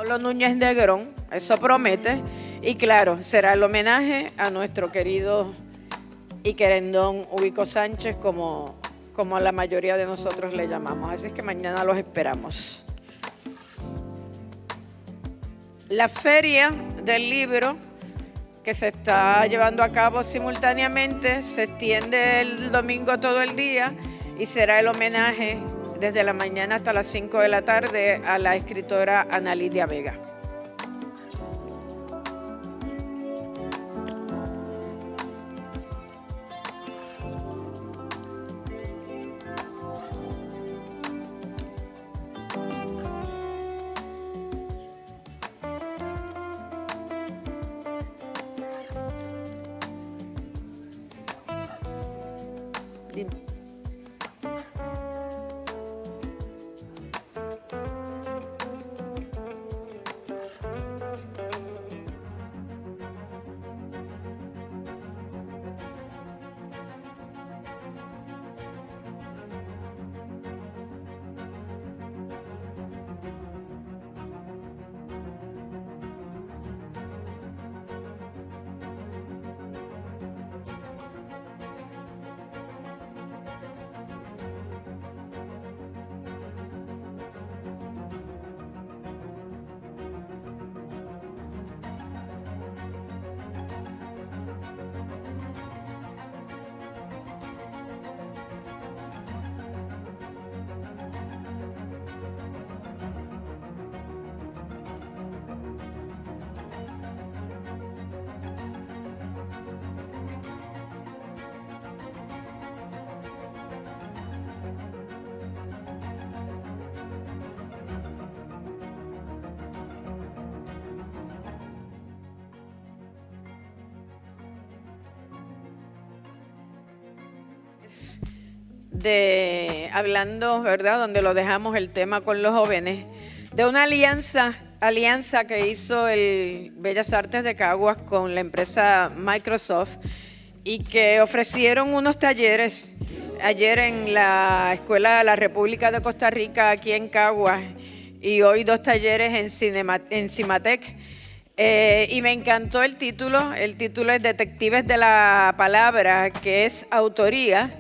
Manolo Núñez de Agrón, eso promete. Y claro, será el homenaje a nuestro querido y querendón Ubico Sánchez, como la mayoría de nosotros le llamamos. Así es que mañana los esperamos. La feria del libro, que se está llevando a cabo simultáneamente, se extiende el domingo todo el día y será el homenaje desde la mañana hasta las 5 de la tarde a la escritora Ana Lidia Vega. Hablando, ¿verdad?, donde lo dejamos el tema con los jóvenes, de una alianza que hizo el Bellas Artes de Caguas con la empresa Microsoft y que ofrecieron unos talleres ayer en la Escuela de la República de Costa Rica aquí en Caguas y hoy 2 talleres en Cimatec. Y me encantó el título es Detectives de la Palabra, que es autoría.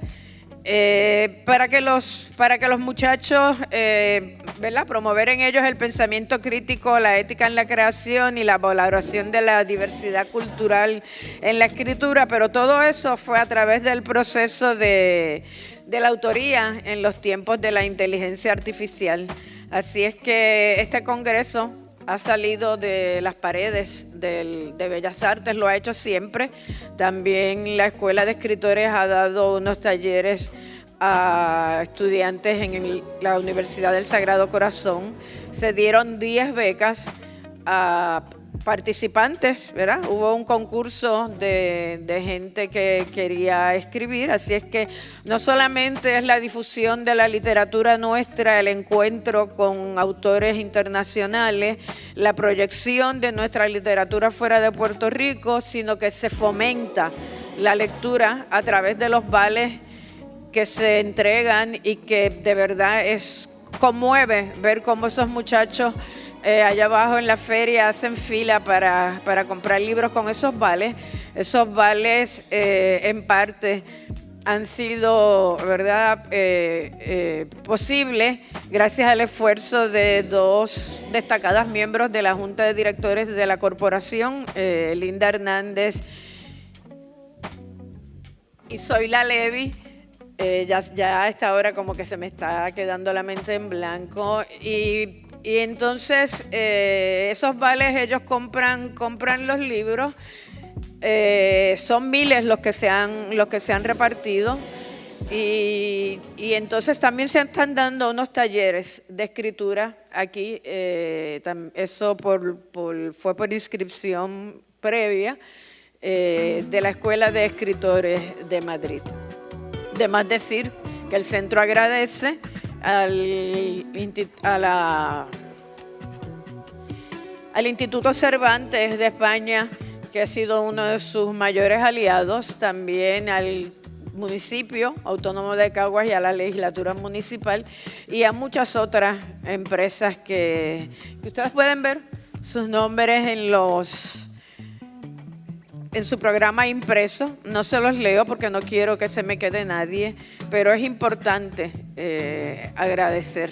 Para que los muchachos, ¿verdad?, promover en ellos el pensamiento crítico, la ética en la creación y la valoración de la diversidad cultural en la escritura, pero todo eso fue a través del proceso de la autoría en los tiempos de la inteligencia artificial. Así es que este congreso ha salido de las paredes de Bellas Artes, lo ha hecho siempre. También la Escuela de Escritores ha dado unos talleres a estudiantes en la Universidad del Sagrado Corazón. Se dieron 10 becas a participantes, ¿verdad? Hubo un concurso de gente que quería escribir, así es que no solamente es la difusión de la literatura nuestra, el encuentro con autores internacionales, la proyección de nuestra literatura fuera de Puerto Rico, sino que se fomenta la lectura a través de los vales que se entregan y que de verdad conmueve ver cómo esos muchachos allá abajo en la feria hacen fila para comprar libros con esos vales. Esos vales en parte han sido, ¿verdad?, posibles gracias al esfuerzo de 2 destacadas miembros de la Junta de Directores de la corporación, Linda Hernández y Zoila Levy. Ya a esta hora como que se me está quedando la mente en blanco y entonces esos vales ellos compran los libros, son miles los que se han repartido y entonces también se están dando unos talleres de escritura aquí, eso fue por inscripción previa de la Escuela de Escritores de Madrid. De más decir que el centro agradece al Instituto Cervantes de España, que ha sido uno de sus mayores aliados, también al municipio autónomo de Caguas y a la legislatura municipal y a muchas otras empresas que ustedes pueden ver sus nombres en su programa impreso. No se los leo porque no quiero que se me quede nadie, pero es importante agradecer.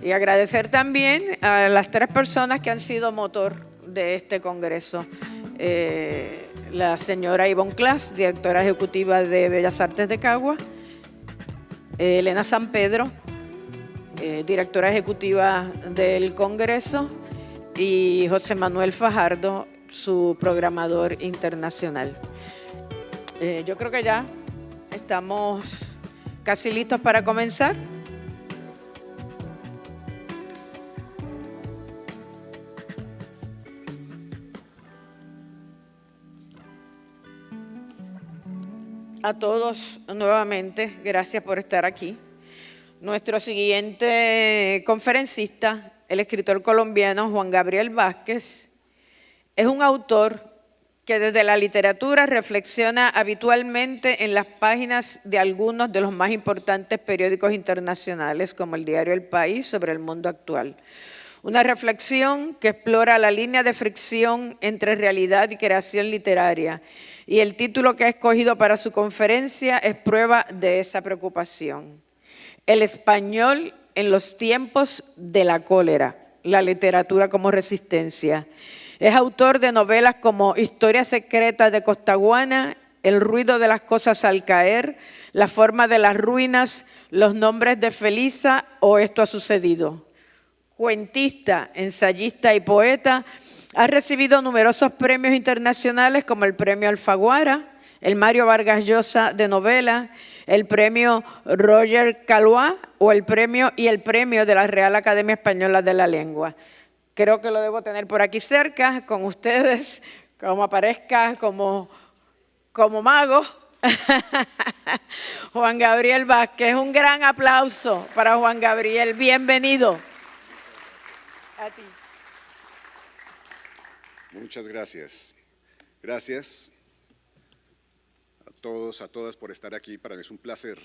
Y agradecer también a las 3 personas que han sido motor de este congreso. La señora Ivonne Class, directora ejecutiva de Bellas Artes de Caguas. Elena San Pedro, directora ejecutiva del Congreso. Y José Manuel Fajardo, su programador internacional. Yo creo que ya estamos casi listos para comenzar. A todos nuevamente, gracias por estar aquí. Nuestro siguiente conferencista, el escritor colombiano Juan Gabriel Vázquez, es un autor que desde la literatura reflexiona habitualmente en las páginas de algunos de los más importantes periódicos internacionales, como el diario El País, sobre el mundo actual. Una reflexión que explora la línea de fricción entre realidad y creación literaria. Y el título que ha escogido para su conferencia es prueba de esa preocupación. El español en los tiempos de la cólera, la literatura como resistencia. Es autor de novelas como Historia secreta de Costaguana, El ruido de las cosas al caer, La forma de las ruinas, Los nombres de Felisa o Esto ha sucedido. Cuentista, ensayista y poeta, ha recibido numerosos premios internacionales como el Premio Alfaguara, el Mario Vargas Llosa de novela, el Premio Roger Caillois o el premio de la Real Academia Española de la Lengua. Creo que lo debo tener por aquí cerca, con ustedes, como aparezca como mago. Juan Gabriel Vázquez, un gran aplauso para Juan Gabriel, bienvenido. A ti. Muchas gracias. Gracias a todos, a todas por estar aquí. Para mí es un placer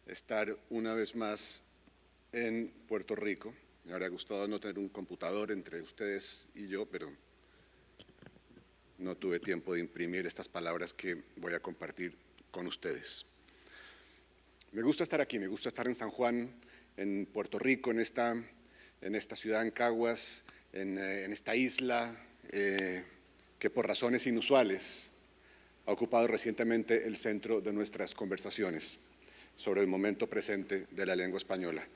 estar una vez más en Puerto Rico. Me habría gustado no tener un computador entre ustedes y yo, pero no tuve tiempo de imprimir estas palabras que voy a compartir con ustedes. Me gusta estar aquí, me gusta estar en San Juan, en Puerto Rico, en esta ciudad, en Caguas, en esta isla que por razones inusuales ha ocupado recientemente el centro de nuestras conversaciones sobre el momento presente de la lengua española.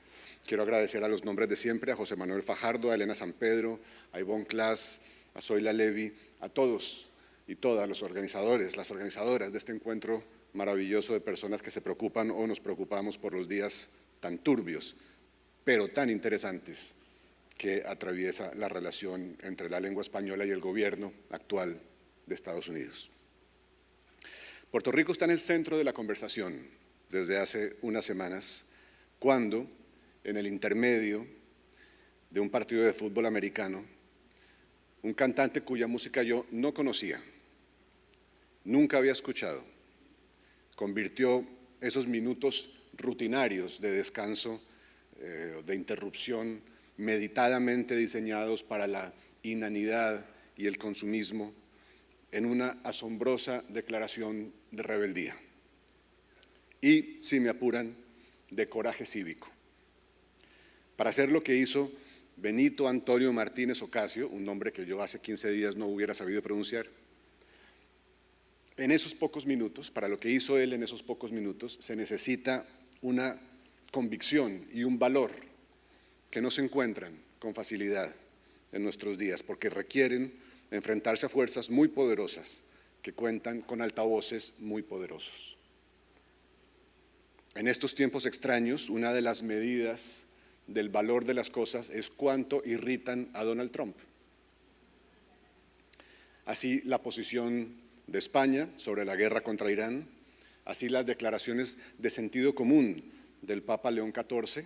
Quiero agradecer a los nombres de siempre, a José Manuel Fajardo, a Elena San Pedro, a Ivonne Class, a Zoila Levy, a todos y todas los organizadores, las organizadoras de este encuentro maravilloso de personas que se preocupan o nos preocupamos por los días tan turbios, pero tan interesantes que atraviesa la relación entre la lengua española y el gobierno actual de Estados Unidos. Puerto Rico está en el centro de la conversación desde hace unas semanas, cuando en el intermedio de un partido de fútbol americano, un cantante cuya música yo no conocía, nunca había escuchado, convirtió esos minutos rutinarios de descanso, de interrupción, meditadamente diseñados para la inanidad y el consumismo, en una asombrosa declaración de rebeldía y, si me apuran, de coraje cívico. Para hacer lo que hizo Benito Antonio Martínez Ocasio, un nombre que yo hace 15 días no hubiera sabido pronunciar, en esos pocos minutos, para lo que hizo él en esos pocos minutos, se necesita una convicción y un valor que no se encuentran con facilidad en nuestros días, porque requieren enfrentarse a fuerzas muy poderosas que cuentan con altavoces muy poderosos. En estos tiempos extraños, una de las medidas del valor de las cosas es cuánto irritan a Donald Trump. Así la posición de España sobre la guerra contra Irán, así las declaraciones de sentido común del Papa León XIV,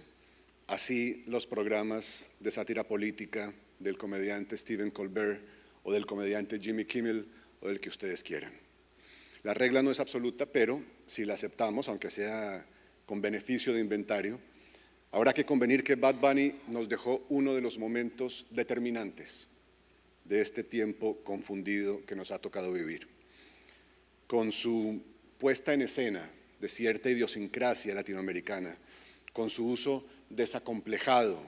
así los programas de sátira política del comediante Stephen Colbert o del comediante Jimmy Kimmel o del que ustedes quieran. La regla no es absoluta, pero si la aceptamos, aunque sea con beneficio de inventario, habrá que convenir que Bad Bunny nos dejó uno de los momentos determinantes de este tiempo confundido que nos ha tocado vivir. Con su puesta en escena de cierta idiosincrasia latinoamericana, con su uso desacomplejado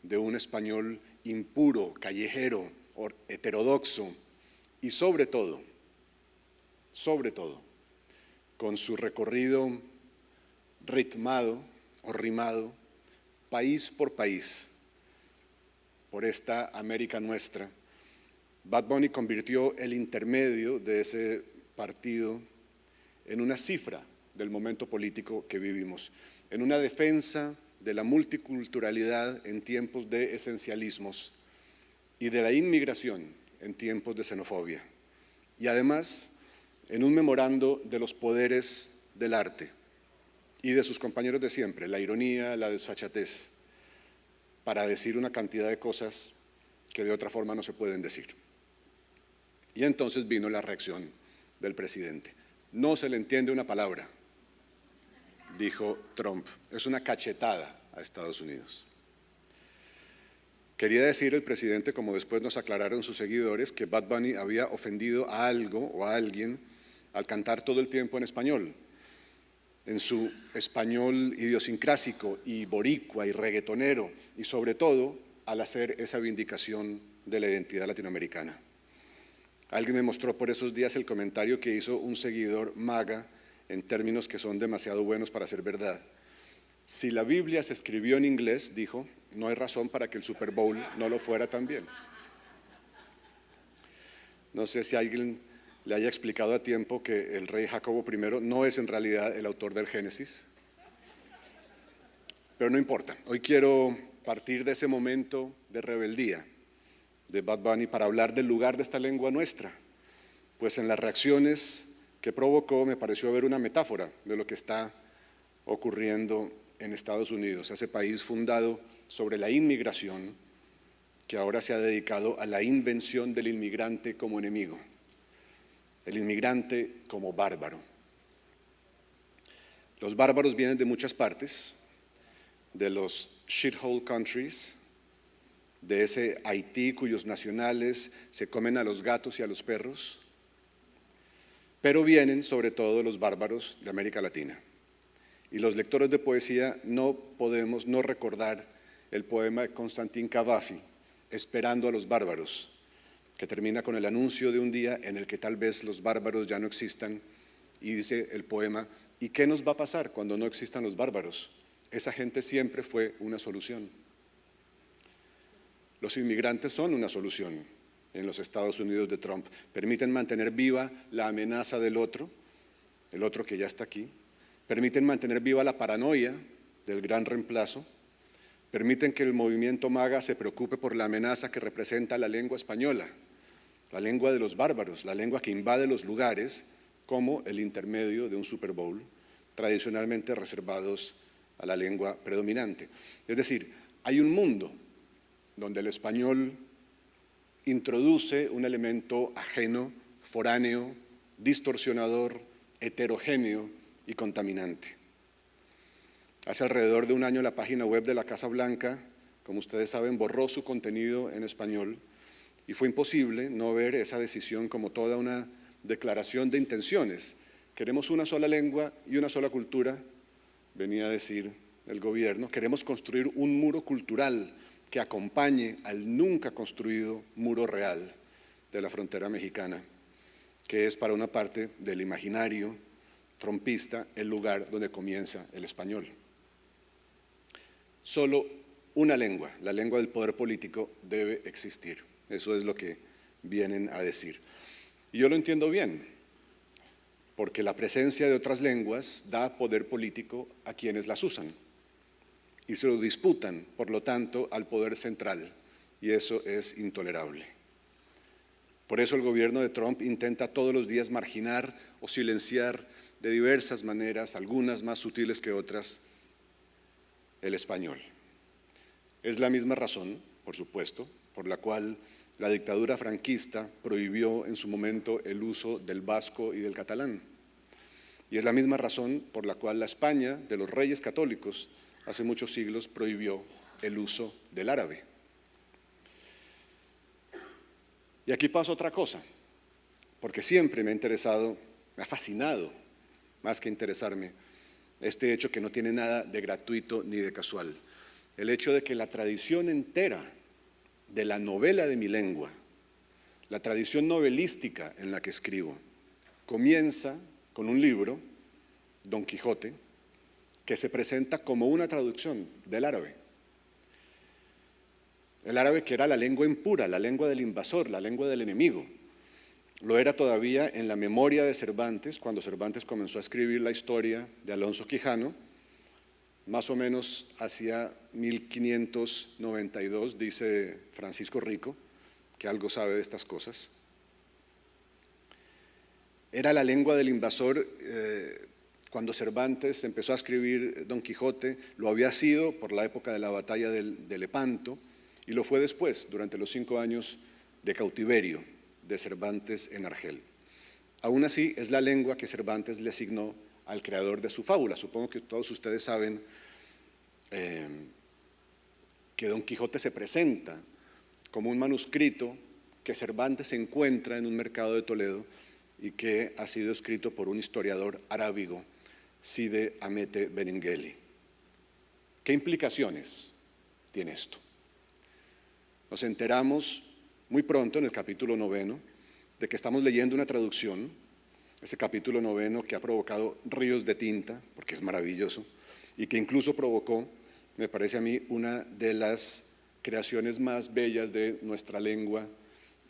de un español impuro, callejero, heterodoxo y sobre todo, con su recorrido ritmado o rimado, país por país, por esta América nuestra, Bad Bunny convirtió el intermedio de ese partido en una cifra del momento político que vivimos, en una defensa de la multiculturalidad en tiempos de esencialismos y de la inmigración en tiempos de xenofobia. Y además, en un memorando de los poderes del arte y de sus compañeros de siempre, la ironía, la desfachatez, para decir una cantidad de cosas que de otra forma no se pueden decir. Y entonces vino la reacción del presidente. No se le entiende una palabra, dijo Trump. Es una cachetada a Estados Unidos. Quería decir el presidente, como después nos aclararon sus seguidores, que Bad Bunny había ofendido a algo o a alguien al cantar todo el tiempo en español, en su español idiosincrásico y boricua y reggaetonero, y sobre todo al hacer esa vindicación de la identidad latinoamericana. Alguien me mostró por esos días el comentario que hizo un seguidor MAGA en términos que son demasiado buenos para ser verdad. Si la Biblia se escribió en inglés, dijo, no hay razón para que el Super Bowl no lo fuera también. No sé si alguien le haya explicado a tiempo que el rey Jacobo I no es en realidad el autor del Génesis, pero no importa. Hoy quiero partir de ese momento de rebeldía de Bad Bunny para hablar del lugar de esta lengua nuestra, pues en las reacciones que provocó me pareció ver una metáfora de lo que está ocurriendo en Estados Unidos, ese país fundado sobre la inmigración que ahora se ha dedicado a la invención del inmigrante como enemigo, el inmigrante como bárbaro. Los bárbaros vienen de muchas partes, de los shithole countries, de ese Haití cuyos nacionales se comen a los gatos y a los perros, pero vienen sobre todo los bárbaros de América Latina. Y los lectores de poesía no podemos no recordar el poema de Constantin Cavafy, Esperando a los bárbaros, que termina con el anuncio de un día en el que tal vez los bárbaros ya no existan, y dice el poema, ¿y qué nos va a pasar cuando no existan los bárbaros? Esa gente siempre fue una solución. Los inmigrantes son una solución en los Estados Unidos de Trump. Permiten mantener viva la amenaza del otro, el otro que ya está aquí. Permiten mantener viva la paranoia del gran reemplazo. Permiten que el movimiento MAGA se preocupe por la amenaza que representa la lengua española, la lengua de los bárbaros, la lengua que invade los lugares como el intermedio de un Super Bowl, tradicionalmente reservados a la lengua predominante. Es decir, hay un mundo donde el español introduce un elemento ajeno, foráneo, distorsionador, heterogéneo y contaminante. Hace alrededor de un año la página web de la Casa Blanca, como ustedes saben, borró su contenido en español y fue imposible no ver esa decisión como toda una declaración de intenciones. Queremos una sola lengua y una sola cultura, venía a decir el gobierno. Queremos construir un muro cultural que acompañe al nunca construido muro real de la frontera mexicana, que es para una parte del imaginario trompista el lugar donde comienza el español. Solo una lengua, la lengua del poder político, debe existir. Eso es lo que vienen a decir. Y yo lo entiendo bien, porque la presencia de otras lenguas da poder político a quienes las usan y se lo disputan, por lo tanto, al poder central, y eso es intolerable. Por eso el gobierno de Trump intenta todos los días marginar o silenciar de diversas maneras, algunas más sutiles que otras, el español. Es la misma razón, por supuesto, por la cual la dictadura franquista prohibió en su momento el uso del vasco y del catalán. Y es la misma razón por la cual la España de los reyes católicos hace muchos siglos prohibió el uso del árabe. Y aquí pasa otra cosa, porque siempre me ha interesado, me ha fascinado, más que interesarme, este hecho que no tiene nada de gratuito ni de casual. El hecho de que la tradición entera de la novela de mi lengua, la tradición novelística en la que escribo, comienza con un libro, Don Quijote, que se presenta como una traducción del árabe. El árabe que era la lengua impura, la lengua del invasor, la lengua del enemigo. Lo era todavía en la memoria de Cervantes, cuando Cervantes comenzó a escribir la historia de Alonso Quijano, más o menos hacia 1592, dice Francisco Rico, que algo sabe de estas cosas. Era la lengua del invasor. Cuando Cervantes empezó a escribir Don Quijote, lo había sido por la época de la batalla de Lepanto, y lo fue después, durante los 5 años de cautiverio de Cervantes en Argel. Aún así, es la lengua que Cervantes le asignó al creador de su fábula. Supongo que todos ustedes saben que Don Quijote se presenta como un manuscrito que Cervantes encuentra en un mercado de Toledo y que ha sido escrito por un historiador arábigo, Cide Hamete Benengeli. ¿Qué implicaciones tiene esto? Nos enteramos muy pronto en el capítulo 9 de que estamos leyendo una traducción, ese capítulo 9 que ha provocado ríos de tinta, porque es maravilloso, y que incluso provocó, me parece a mí, una de las creaciones más bellas de nuestra lengua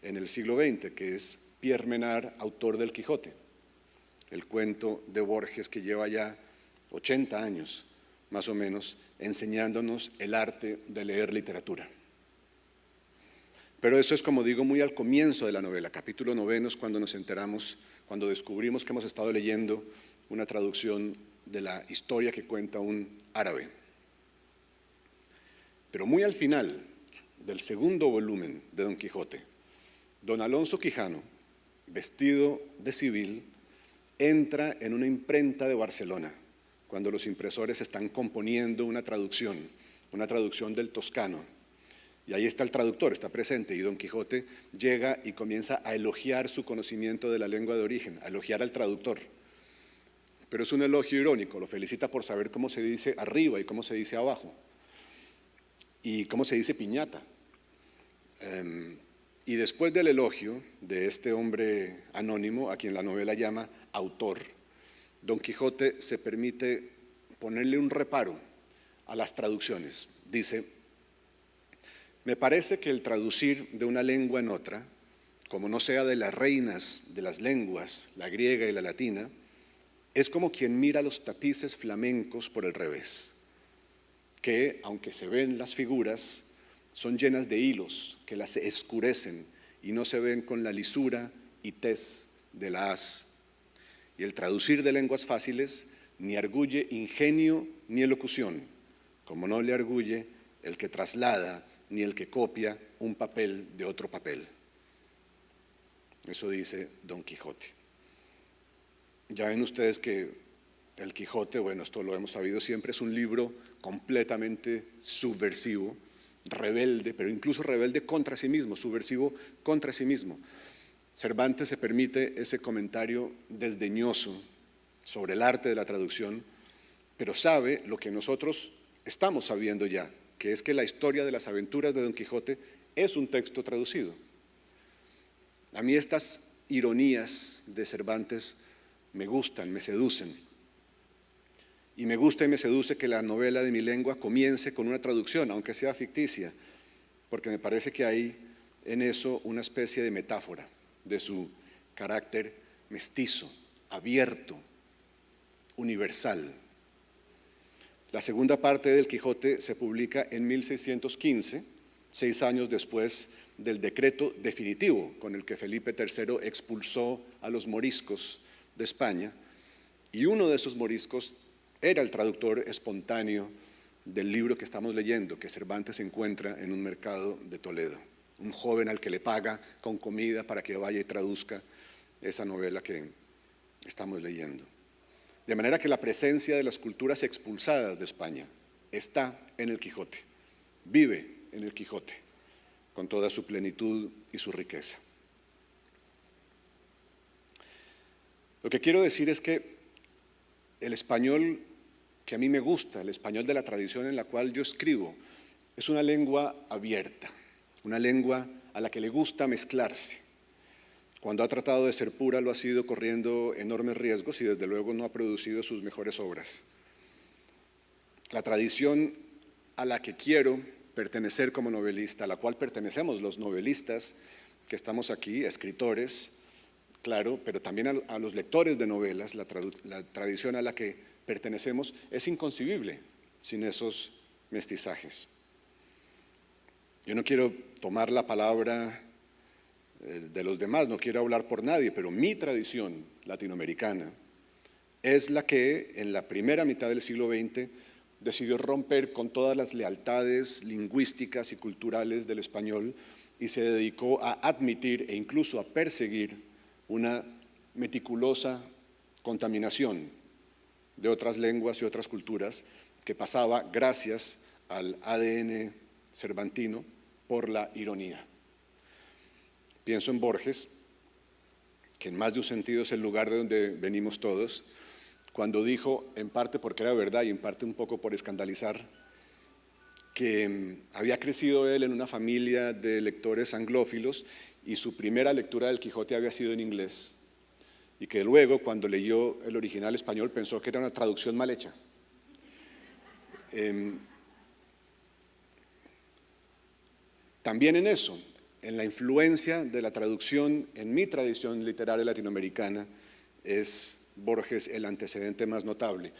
en el siglo XX, que es Pierre Menard, autor del Quijote, el cuento de Borges que lleva ya 80 años, más o menos, enseñándonos el arte de leer literatura. Pero eso es, como digo, muy al comienzo de la novela. Capítulo 9 es cuando nos enteramos, cuando descubrimos que hemos estado leyendo una traducción de la historia que cuenta un árabe. Pero muy al final del segundo volumen de Don Quijote, don Alonso Quijano, vestido de civil, entra en una imprenta de Barcelona, cuando los impresores están componiendo una traducción del toscano. Y ahí está el traductor, está presente, y Don Quijote llega y comienza a elogiar su conocimiento de la lengua de origen, a elogiar al traductor. Pero es un elogio irónico, lo felicita por saber cómo se dice arriba y cómo se dice abajo, y cómo se dice piñata. Y después del elogio de este hombre anónimo, a quien la novela llama autor, Don Quijote se permite ponerle un reparo a las traducciones. Dice: me parece que el traducir de una lengua en otra, como no sea de las reinas de las lenguas, la griega y la latina, es como quien mira los tapices flamencos por el revés, que, aunque se ven las figuras, son llenas de hilos que las escurecen y no se ven con la lisura y tez de la haz. Y el traducir de lenguas fáciles ni arguye ingenio ni elocución, como no le arguye el que traslada ni el que copia un papel de otro papel. Eso dice Don Quijote. Ya ven ustedes que el Quijote, bueno, esto lo hemos sabido siempre, es un libro completamente subversivo, rebelde, pero incluso rebelde contra sí mismo, subversivo contra sí mismo. Cervantes se permite ese comentario desdeñoso sobre el arte de la traducción, pero sabe lo que nosotros estamos sabiendo ya, que es que la historia de las aventuras de Don Quijote es un texto traducido. A mí estas ironías de Cervantes me gustan, me seducen. Y me gusta y me seduce que la novela de mi lengua comience con una traducción, aunque sea ficticia, porque me parece que hay en eso una especie de metáfora de su carácter mestizo, abierto, universal. La segunda parte del Quijote se publica en 1615, 6 años después del decreto definitivo con el que Felipe III expulsó a los moriscos de España, y uno de esos moriscos era el traductor espontáneo del libro que estamos leyendo, que Cervantes encuentra en un mercado de Toledo, un joven al que le paga con comida para que vaya y traduzca esa novela que estamos leyendo. De manera que la presencia de las culturas expulsadas de España está en el Quijote, vive en el Quijote, con toda su plenitud y su riqueza. Lo que quiero decir es que el español que a mí me gusta, el español de la tradición en la cual yo escribo, es una lengua abierta, una lengua a la que le gusta mezclarse. Cuando ha tratado de ser pura lo ha sido corriendo enormes riesgos y desde luego no ha producido sus mejores obras. La tradición a la que quiero pertenecer como novelista, a la cual pertenecemos los novelistas que estamos aquí, escritores, claro, pero también a los lectores de novelas, la tradición a la que pertenecemos es inconcebible sin esos mestizajes. Yo no quiero tomar la palabra de los demás, no quiero hablar por nadie, pero mi tradición latinoamericana es la que en la primera mitad del siglo XX decidió romper con todas las lealtades lingüísticas y culturales del español y se dedicó a admitir e incluso a perseguir una meticulosa contaminación de otras lenguas y otras culturas que pasaba gracias al ADN cervantino por la ironía. Pienso en Borges, que en más de un sentido es el lugar de donde venimos todos, cuando dijo, en parte porque era verdad y en parte un poco por escandalizar, que había crecido él en una familia de lectores anglófilos y su primera lectura del Quijote había sido en inglés, y que luego, cuando leyó el original español, pensó que era una traducción mal hecha. También en eso, en la influencia de la traducción en mi tradición literaria latinoamericana, es Borges el antecedente más notable.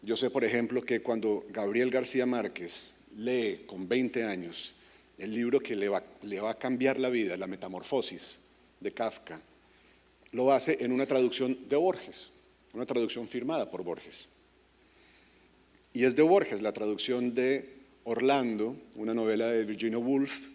Yo sé, por ejemplo, que cuando Gabriel García Márquez lee con 20 años el libro que le va a cambiar la vida, La Metamorfosis de Kafka, lo hace en una traducción de Borges, una traducción firmada por Borges. Y es de Borges la traducción de Orlando, una novela de Virginia Woolf,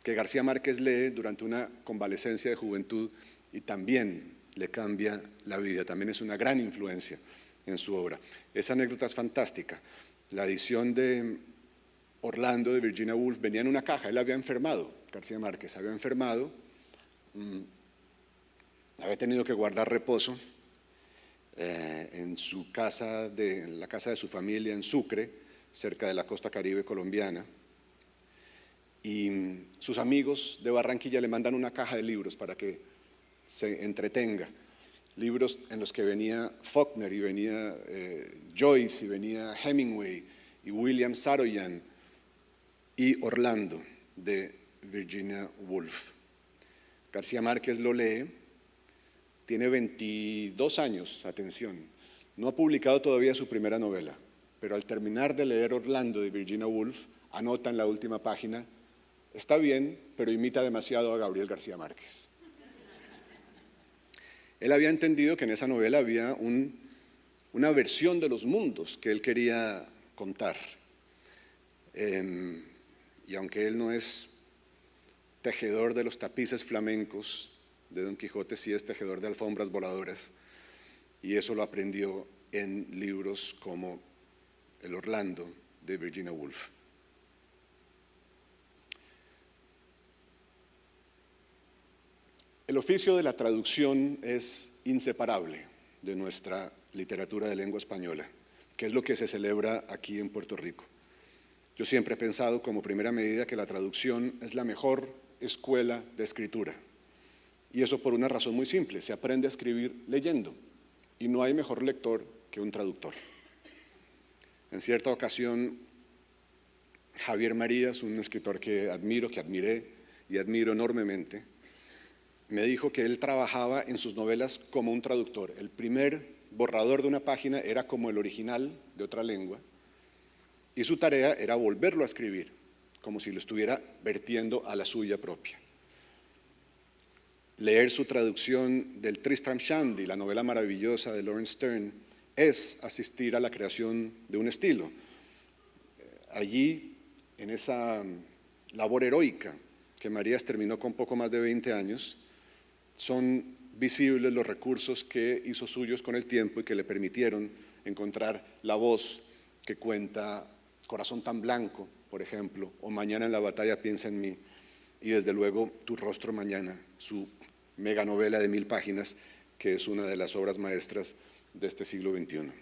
que García Márquez lee durante una convalecencia de juventud y también le cambia la vida, también es una gran influencia en su obra. Esa anécdota es fantástica. La edición de Orlando de Virginia Woolf venía en una caja, él había enfermado, García Márquez había enfermado, había tenido que guardar reposo en su casa, en la casa de su familia en Sucre, cerca de la costa caribe colombiana. Y sus amigos de Barranquilla le mandan una caja de libros para que se entretenga. Libros en los que venía Faulkner y venía Joyce y venía Hemingway y William Saroyan y Orlando de Virginia Woolf. García Márquez lo lee, tiene 22 años, atención, no ha publicado todavía su primera novela, pero al terminar de leer Orlando de Virginia Woolf, anota en la última página: está bien, pero imita demasiado a Gabriel García Márquez. Él había entendido que en esa novela había una versión de los mundos que él quería contar. Y aunque él no es tejedor de los tapices flamencos de Don Quijote, sí es tejedor de alfombras voladoras. Y eso lo aprendió en libros como El Orlando de Virginia Woolf. El oficio de la traducción es inseparable de nuestra literatura de lengua española, que es lo que se celebra aquí en Puerto Rico. Yo siempre he pensado como primera medida que la traducción es la mejor escuela de escritura. Y eso por una razón muy simple: se aprende a escribir leyendo, y no hay mejor lector que un traductor. En cierta ocasión, Javier Marías, un escritor que admiré y admiro enormemente, me dijo que él trabajaba en sus novelas como un traductor. El primer borrador de una página era como el original de otra lengua y su tarea era volverlo a escribir, como si lo estuviera vertiendo a la suya propia. Leer su traducción del Tristram Shandy, la novela maravillosa de Laurence Sterne, es asistir a la creación de un estilo. Allí, en esa labor heroica que Marías terminó con poco más de 20 años, son visibles los recursos que hizo suyos con el tiempo y que le permitieron encontrar la voz que cuenta Corazón tan blanco, por ejemplo, o Mañana en la batalla piensa en mí, y desde luego Tu rostro mañana, su meganovela de 1000 páginas, que es una de las obras maestras de este siglo XXI.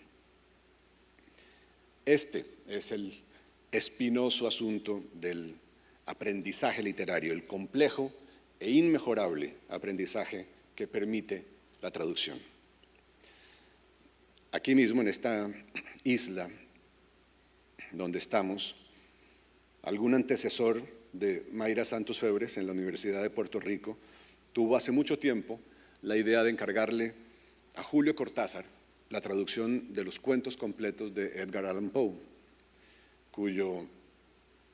Este es el espinoso asunto del aprendizaje literario, el complejo e inmejorable aprendizaje que permite la traducción. Aquí mismo, en esta isla donde estamos, algún antecesor de Mayra Santos Febres en la Universidad de Puerto Rico tuvo hace mucho tiempo la idea de encargarle a Julio Cortázar la traducción de los cuentos completos de Edgar Allan Poe, cuyo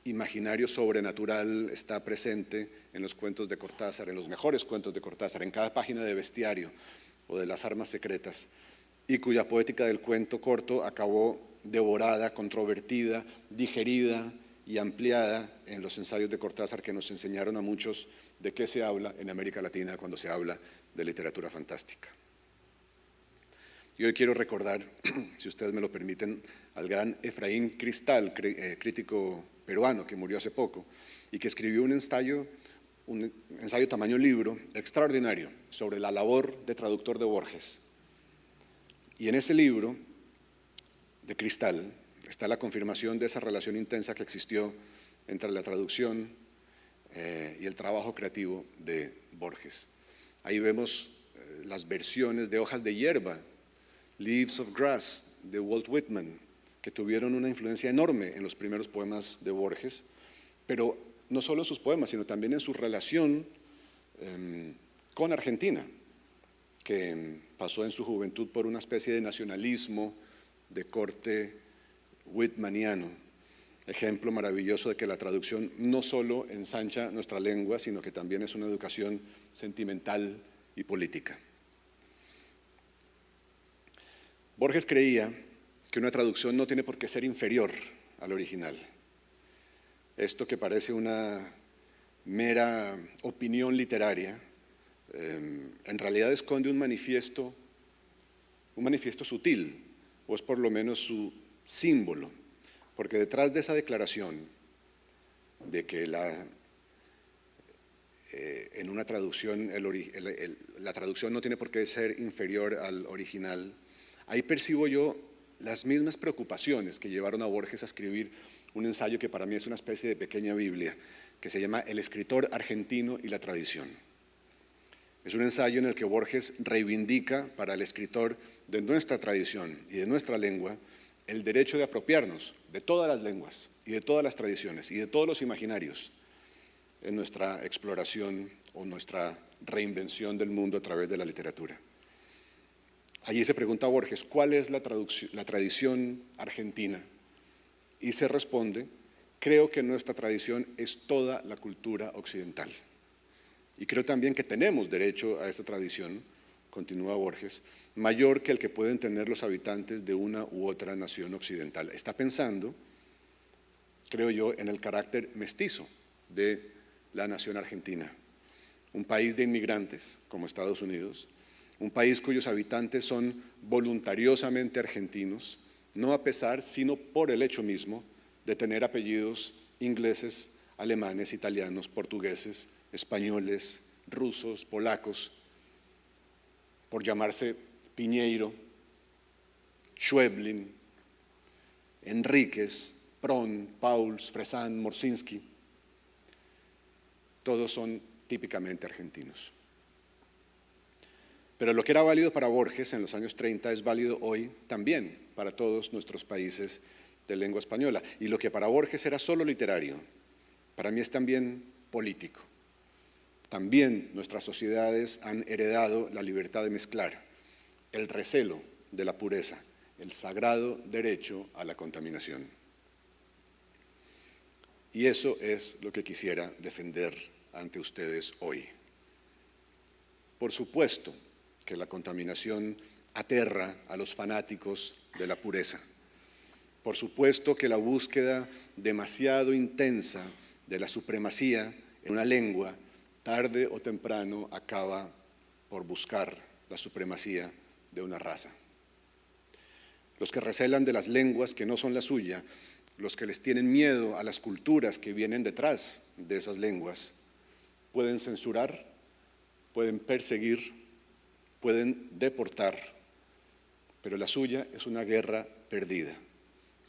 imaginario sobrenatural está presente en los cuentos de Cortázar, en los mejores cuentos de Cortázar, en cada página de Bestiario o de Las armas secretas, y cuya poética del cuento corto acabó devorada, controvertida, digerida y ampliada en los ensayos de Cortázar, que nos enseñaron a muchos de qué se habla en América Latina cuando se habla de literatura fantástica. Y hoy quiero recordar, si ustedes me lo permiten, al gran Efraín Cristal, crítico peruano que murió hace poco y que escribió un ensayo tamaño libro extraordinario sobre la labor de traductor de Borges. Y en ese libro de Cristal está la confirmación de esa relación intensa que existió entre la traducción y el trabajo creativo de Borges. Ahí vemos las versiones de Hojas de hierba, Leaves of Grass, de Walt Whitman, que tuvieron una influencia enorme en los primeros poemas de Borges, pero no solo en sus poemas, sino también en su relación con Argentina, que pasó en su juventud por una especie de nacionalismo de corte whitmaniano, ejemplo maravilloso de que la traducción no solo ensancha nuestra lengua, sino que también es una educación sentimental y política. Borges creía que una traducción no tiene por qué ser inferior al original. Esto que parece una mera opinión literaria, en realidad esconde un manifiesto sutil, o es por lo menos su símbolo, porque detrás de esa declaración de que en una traducción la traducción no tiene por qué ser inferior al original, ahí percibo yo las mismas preocupaciones que llevaron a Borges a escribir un ensayo que para mí es una especie de pequeña Biblia, que se llama El escritor argentino y la tradición. Es un ensayo en el que Borges reivindica para el escritor de nuestra tradición y de nuestra lengua el derecho de apropiarnos de todas las lenguas y de todas las tradiciones y de todos los imaginarios en nuestra exploración o nuestra reinvención del mundo a través de la literatura. Allí se pregunta a Borges, ¿cuál es la tradición argentina? Y se responde, creo que nuestra tradición es toda la cultura occidental. Y creo también que tenemos derecho a esta tradición, continúa Borges, mayor que el que pueden tener los habitantes de una u otra nación occidental. Está pensando, creo yo, en el carácter mestizo de la nación argentina. Un país de inmigrantes, como Estados Unidos, un país cuyos habitantes son voluntariosamente argentinos, no a pesar, sino por el hecho mismo de tener apellidos ingleses, alemanes, italianos, portugueses, españoles, rusos, polacos, por llamarse Piñeiro, Schweblin, Enríquez, Pron, Pauls, Fresan, Morsinski. Todos son típicamente argentinos. Pero lo que era válido para Borges en los años 30 es válido hoy también para todos nuestros países de lengua española. Y lo que para Borges era solo literario, para mí es también político. También nuestras sociedades han heredado la libertad de mezclar, el recelo de la pureza, el sagrado derecho a la contaminación. Y eso es lo que quisiera defender ante ustedes hoy. Por supuesto que la contaminación aterra a los fanáticos de la pureza. Por supuesto que la búsqueda demasiado intensa de la supremacía en una lengua, tarde o temprano acaba por buscar la supremacía de una raza. Los que recelan de las lenguas que no son la suya, los que les tienen miedo a las culturas que vienen detrás de esas lenguas, pueden censurar, pueden perseguir, pueden deportar, pero la suya es una guerra perdida.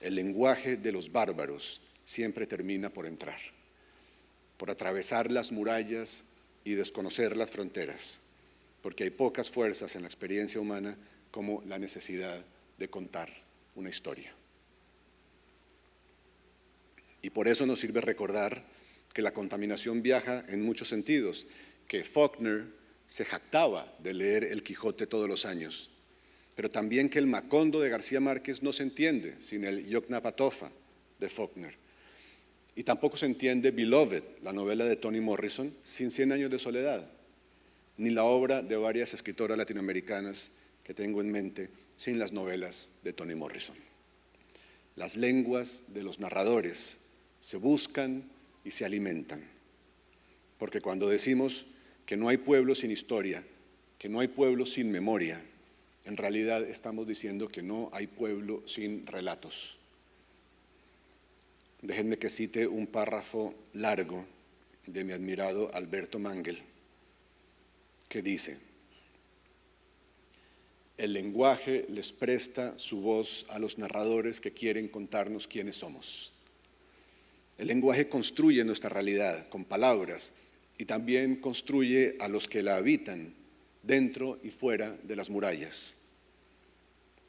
El lenguaje de los bárbaros siempre termina por entrar, por atravesar las murallas y desconocer las fronteras, porque hay pocas fuerzas en la experiencia humana como la necesidad de contar una historia. Y por eso nos sirve recordar que la contaminación viaja en muchos sentidos, que Faulkner se jactaba de leer El Quijote todos los años, pero también que el Macondo de García Márquez no se entiende sin el Yoknapatawpha de Faulkner. Y tampoco se entiende Beloved, la novela de Toni Morrison, sin 100 años de soledad, ni la obra de varias escritoras latinoamericanas que tengo en mente sin las novelas de Toni Morrison. Las lenguas de los narradores se buscan y se alimentan, porque cuando decimos que no hay pueblo sin historia, que no hay pueblo sin memoria, en realidad estamos diciendo que no hay pueblo sin relatos. Déjenme que cite un párrafo largo de mi admirado Alberto Mangel, que dice: el lenguaje les presta su voz a los narradores que quieren contarnos quiénes somos. El lenguaje construye nuestra realidad con palabras y también construye a los que la habitan dentro y fuera de las murallas.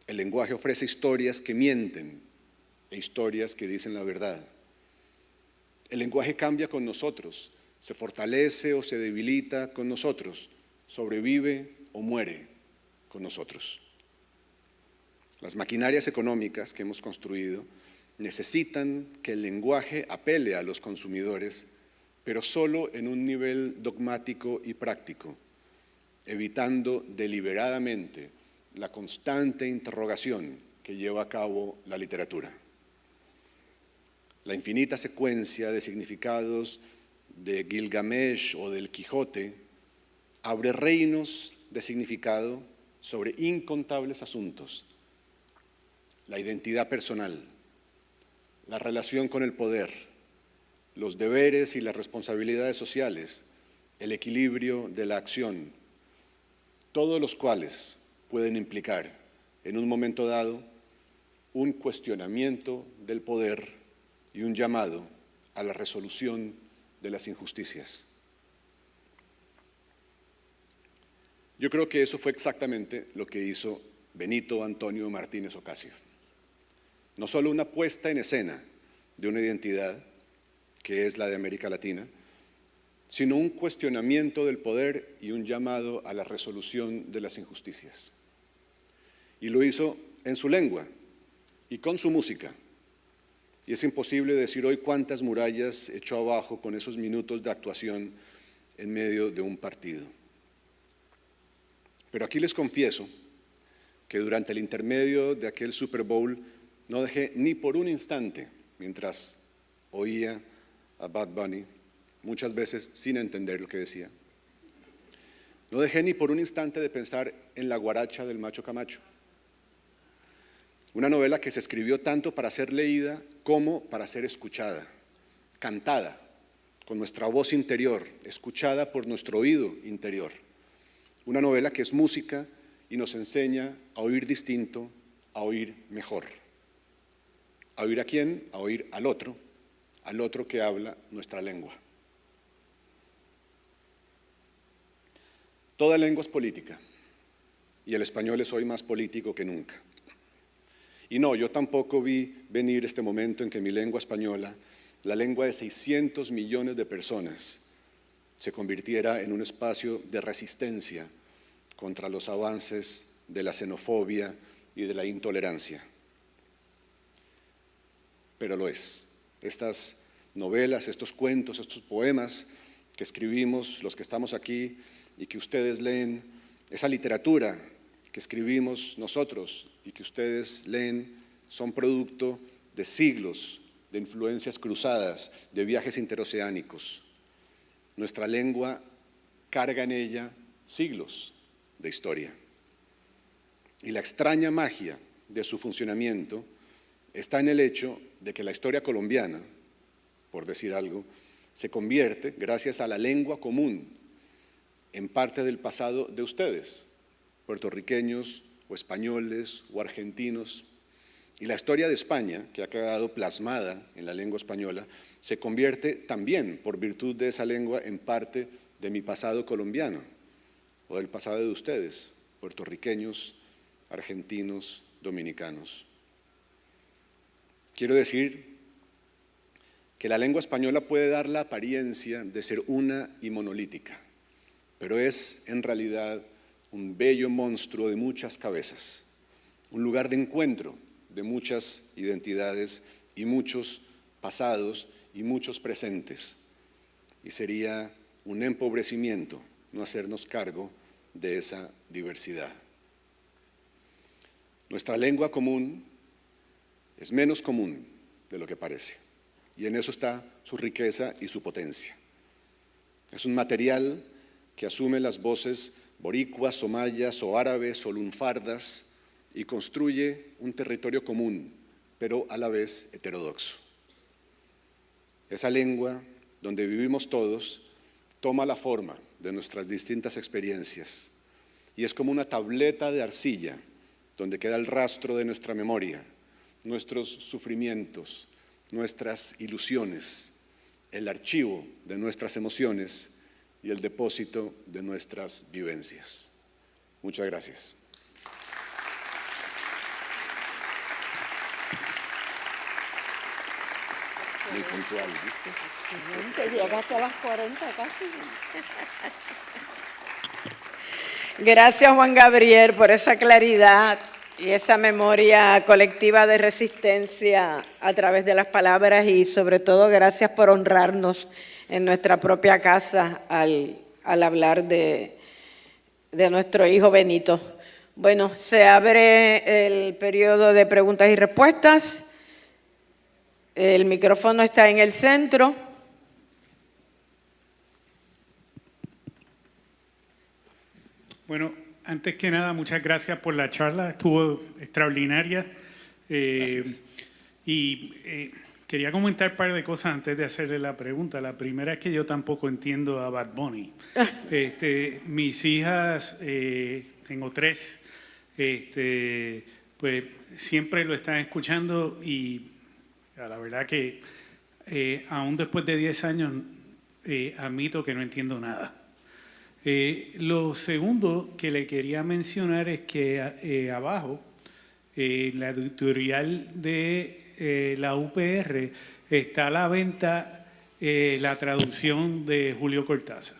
El lenguaje ofrece historias que mienten e historias que dicen la verdad. El lenguaje cambia con nosotros, se fortalece o se debilita con nosotros, sobrevive o muere con nosotros. Las maquinarias económicas que hemos construido necesitan que el lenguaje apele a los consumidores, pero solo en un nivel dogmático y práctico, evitando deliberadamente la constante interrogación que lleva a cabo la literatura. La infinita secuencia de significados de Gilgamesh o del Quijote abre reinos de significado sobre incontables asuntos: la identidad personal, la relación con el poder, los deberes y las responsabilidades sociales, el equilibrio de la acción, todos los cuales pueden implicar, en un momento dado, un cuestionamiento del poder y un llamado a la resolución de las injusticias. Yo creo que eso fue exactamente lo que hizo Benito Antonio Martínez Ocasio. No solo una puesta en escena de una identidad que es la de América Latina, sino un cuestionamiento del poder y un llamado a la resolución de las injusticias. Y lo hizo en su lengua y con su música. Y es imposible decir hoy cuántas murallas echó abajo con esos minutos de actuación en medio de un partido. Pero aquí les confieso que durante el intermedio de aquel Super Bowl no dejé ni por un instante, mientras oía a Bad Bunny, muchas veces sin entender lo que decía, no dejé ni por un instante de pensar en La guaracha del Macho Camacho, una novela que se escribió tanto para ser leída como para ser escuchada, cantada, con nuestra voz interior, escuchada por nuestro oído interior. Una novela que es música y nos enseña a oír distinto, a oír mejor. ¿A oír a quién? A oír al otro que habla nuestra lengua. Toda lengua es política y el español es hoy más político que nunca. Y no, yo tampoco vi venir este momento en que mi lengua española, la lengua de 600 millones de personas, se convirtiera en un espacio de resistencia contra los avances de la xenofobia y de la intolerancia. Pero lo es. Estas novelas, estos cuentos, estos poemas que escribimos, los que estamos aquí y que ustedes leen, esa literatura que escribimos nosotros y que ustedes leen, son producto de siglos de influencias cruzadas, de viajes interoceánicos. Nuestra lengua carga en ella siglos de historia. Y la extraña magia de su funcionamiento está en el hecho de que la historia colombiana, por decir algo, se convierte, gracias a la lengua común, en parte del pasado de ustedes, puertorriqueños o españoles o argentinos. Y la historia de España, que ha quedado plasmada en la lengua española, se convierte también, por virtud de esa lengua, en parte de mi pasado colombiano o del pasado de ustedes, puertorriqueños, argentinos, dominicanos. Quiero decir que la lengua española puede dar la apariencia de ser una y monolítica, pero es en realidad un bello monstruo de muchas cabezas, un lugar de encuentro de muchas identidades y muchos pasados y muchos presentes. Y sería un empobrecimiento no hacernos cargo de esa diversidad. Nuestra lengua común es menos común de lo que parece, y en eso está su riqueza y su potencia. Es un material que asume las voces boricuas, somayas o árabes o lunfardas y construye un territorio común, pero a la vez heterodoxo. Esa lengua, donde vivimos todos, toma la forma de nuestras distintas experiencias y es como una tableta de arcilla donde queda el rastro de nuestra memoria, nuestros sufrimientos, nuestras ilusiones, el archivo de nuestras emociones y el depósito de nuestras vivencias. Muchas gracias. Muy puntual, ¿viste? Excelente, llegaste a las 40 casi. Gracias, Juan Gabriel, por esa claridad y esa memoria colectiva de resistencia a través de las palabras, y sobre todo gracias por honrarnos en nuestra propia casa al hablar de nuestro hijo Benito. Bueno, se abre el periodo de preguntas y respuestas. El micrófono está en el centro. Bueno, antes que nada, muchas gracias por la charla, estuvo extraordinaria. Quería comentar un par de cosas antes de hacerle la pregunta. La primera es que yo tampoco entiendo a Bad Bunny. Mis hijas, tengo 3, pues siempre lo están escuchando y la verdad que aún después de 10 años admito que no entiendo nada. Lo segundo que le quería mencionar es que abajo, la editorial de la UPR, está a la venta la traducción de Julio Cortázar.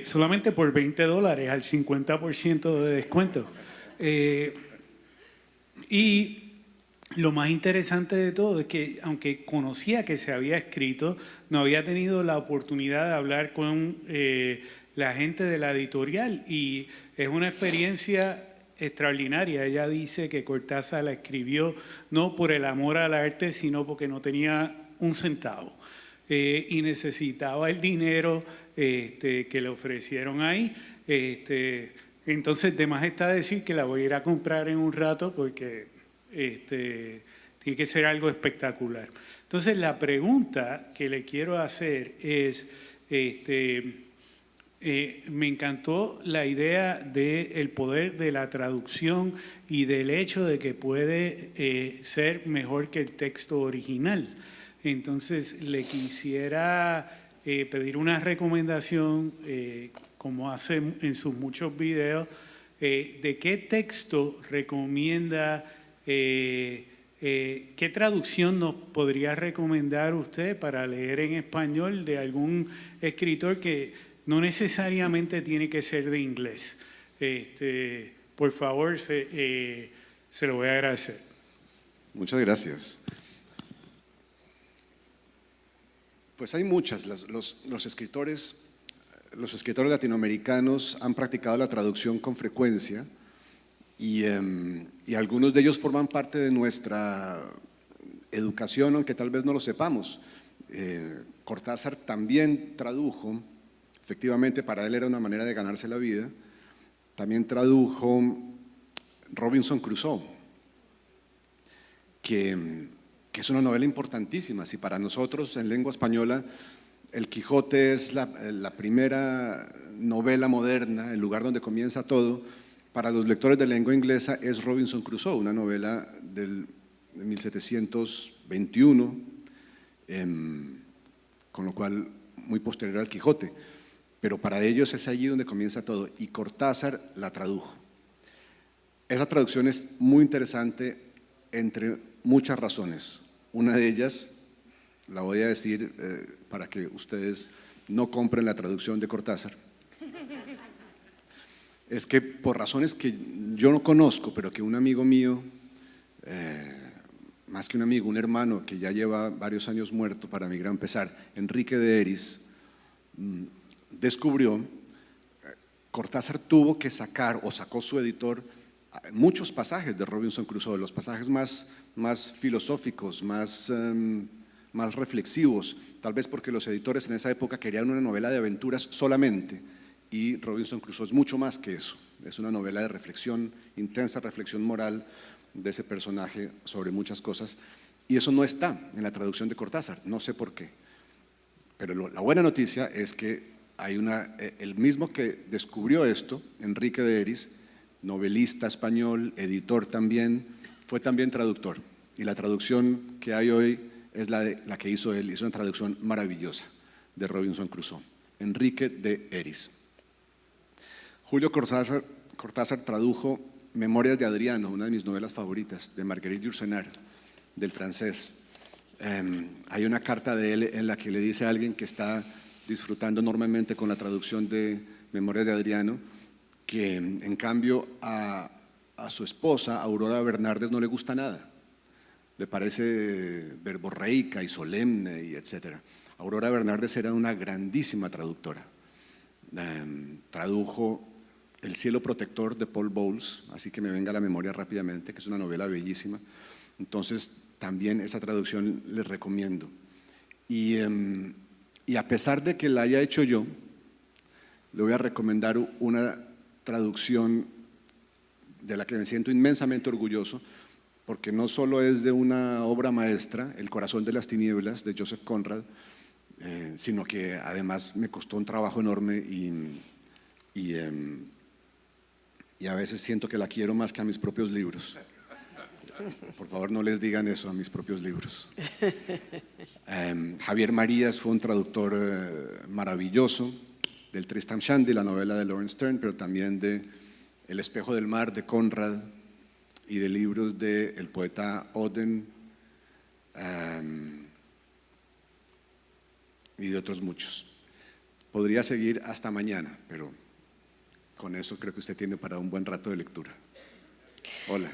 Solamente por $20 al 50% de descuento. Y lo más interesante de todo es que, aunque conocía que se había escrito, no había tenido la oportunidad de hablar con la gente de la editorial, y es una experiencia extraordinaria. Ella dice que Cortázar la escribió no por el amor al arte, sino porque no tenía un centavo y necesitaba el dinero que le ofrecieron ahí. Entonces, de más está decir que la voy a ir a comprar en un rato porque tiene que ser algo espectacular. Entonces, la pregunta que le quiero hacer es, me encantó la idea del poder de la traducción y del hecho de que puede ser mejor que el texto original. Entonces, le quisiera pedir una recomendación, como hace en sus muchos videos, de qué texto recomienda, qué traducción nos podría recomendar usted para leer en español de algún escritor que no necesariamente tiene que ser de inglés. Por favor, se lo voy a agradecer. Muchas gracias. Pues hay muchas. Los escritores latinoamericanos han practicado la traducción con frecuencia y algunos de ellos forman parte de nuestra educación, aunque tal vez no lo sepamos. Cortázar también tradujo. Efectivamente, para él era una manera de ganarse la vida, también tradujo Robinson Crusoe, que es una novela importantísima. Si para nosotros en lengua española El Quijote es la primera novela moderna, el lugar donde comienza todo, para los lectores de lengua inglesa es Robinson Crusoe, una novela de 1721, con lo cual muy posterior al Quijote, pero para ellos es allí donde comienza todo, y Cortázar la tradujo. Esa traducción es muy interesante entre muchas razones. Una de ellas, la voy a decir para que ustedes no compren la traducción de Cortázar, es que por razones que yo no conozco, pero que un amigo mío, más que un amigo, un hermano que ya lleva varios años muerto para mi gran pesar, Enrique de Eris, descubrió, Cortázar tuvo que sacar, o sacó su editor, muchos pasajes de Robinson Crusoe, los pasajes más filosóficos, más reflexivos, tal vez porque los editores en esa época querían una novela de aventuras solamente, y Robinson Crusoe es mucho más que eso, es una novela de reflexión, intensa reflexión moral de ese personaje sobre muchas cosas, y eso no está en la traducción de Cortázar, no sé por qué. Pero la buena noticia es que hay el mismo que descubrió esto, Enrique de Eris, novelista español, editor también, fue también traductor, y la traducción que hay hoy es la que hizo él, hizo una traducción maravillosa de Robinson Crusoe, Enrique de Eris. Julio Cortázar tradujo Memorias de Adriano, una de mis novelas favoritas, de Marguerite Yourcenar, del francés. Hay una carta de él en la que le dice a alguien que está disfrutando enormemente con la traducción de Memorias de Adriano, que en cambio a su esposa, Aurora Bernardes, no le gusta nada. Le parece verborreica y solemne y etcétera. Aurora Bernardes era una grandísima traductora. Tradujo El cielo protector de Paul Bowles, así que me venga a la memoria rápidamente, que es una novela bellísima. Entonces también esa traducción les recomiendo. Y a pesar de que la haya hecho yo, le voy a recomendar una traducción de la que me siento inmensamente orgulloso, porque no solo es de una obra maestra, El corazón de las tinieblas, de Joseph Conrad, sino que además me costó un trabajo enorme y a veces siento que la quiero más que a mis propios libros. Por favor, no les digan eso a mis propios libros. Javier Marías fue un traductor maravilloso del Tristram Shandy, la novela de Lawrence Stern, pero también de El espejo del mar de Conrad y de libros del poeta Oden y de otros muchos. Podría seguir hasta mañana, pero con eso creo que usted tiene para un buen rato de lectura. Hola.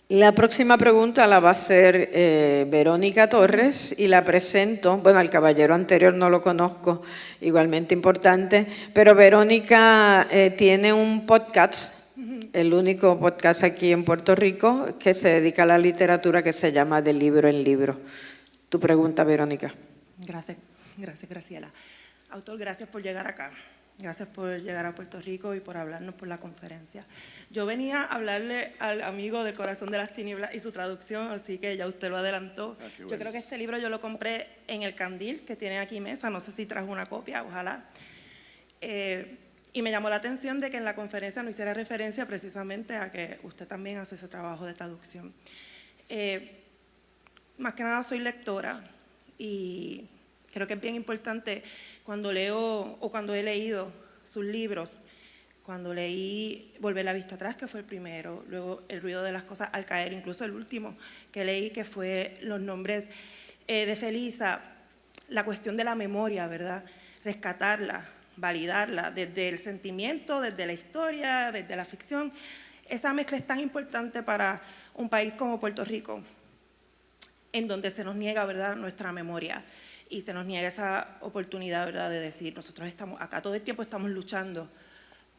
La próxima pregunta la va a hacer Verónica Torres y la presento. Bueno, al caballero anterior no lo conozco, igualmente importante, pero Verónica tiene un podcast, el único podcast aquí en Puerto Rico que se dedica a la literatura, que se llama De Libro en Libro. Tu pregunta, Verónica. Gracias, Graciela. Autor, gracias por llegar acá. Gracias por llegar a Puerto Rico y por hablarnos por la conferencia. Yo venía a hablarle al amigo del Corazón de las Tinieblas y su traducción, así que ya usted lo adelantó. Bueno. Yo creo que este libro yo lo compré en el Candil, que tiene aquí mesa, no sé si trajo una copia, ojalá. Y me llamó la atención de que en la conferencia no hiciera referencia precisamente a que usted también hace ese trabajo de traducción. Más que nada soy lectora y creo que es bien importante cuando leo o cuando he leído sus libros, cuando leí Volver la vista atrás, que fue el primero, luego El ruido de las cosas al caer, incluso el último que leí, que fue Los nombres de Felisa, la cuestión de la memoria, ¿verdad? Rescatarla, validarla desde el sentimiento, desde la historia, desde la ficción. Esa mezcla es tan importante para un país como Puerto Rico, en donde se nos niega, ¿verdad?, nuestra memoria. Y se nos niega esa oportunidad, ¿verdad?, de decir, nosotros estamos acá, todo el tiempo estamos luchando.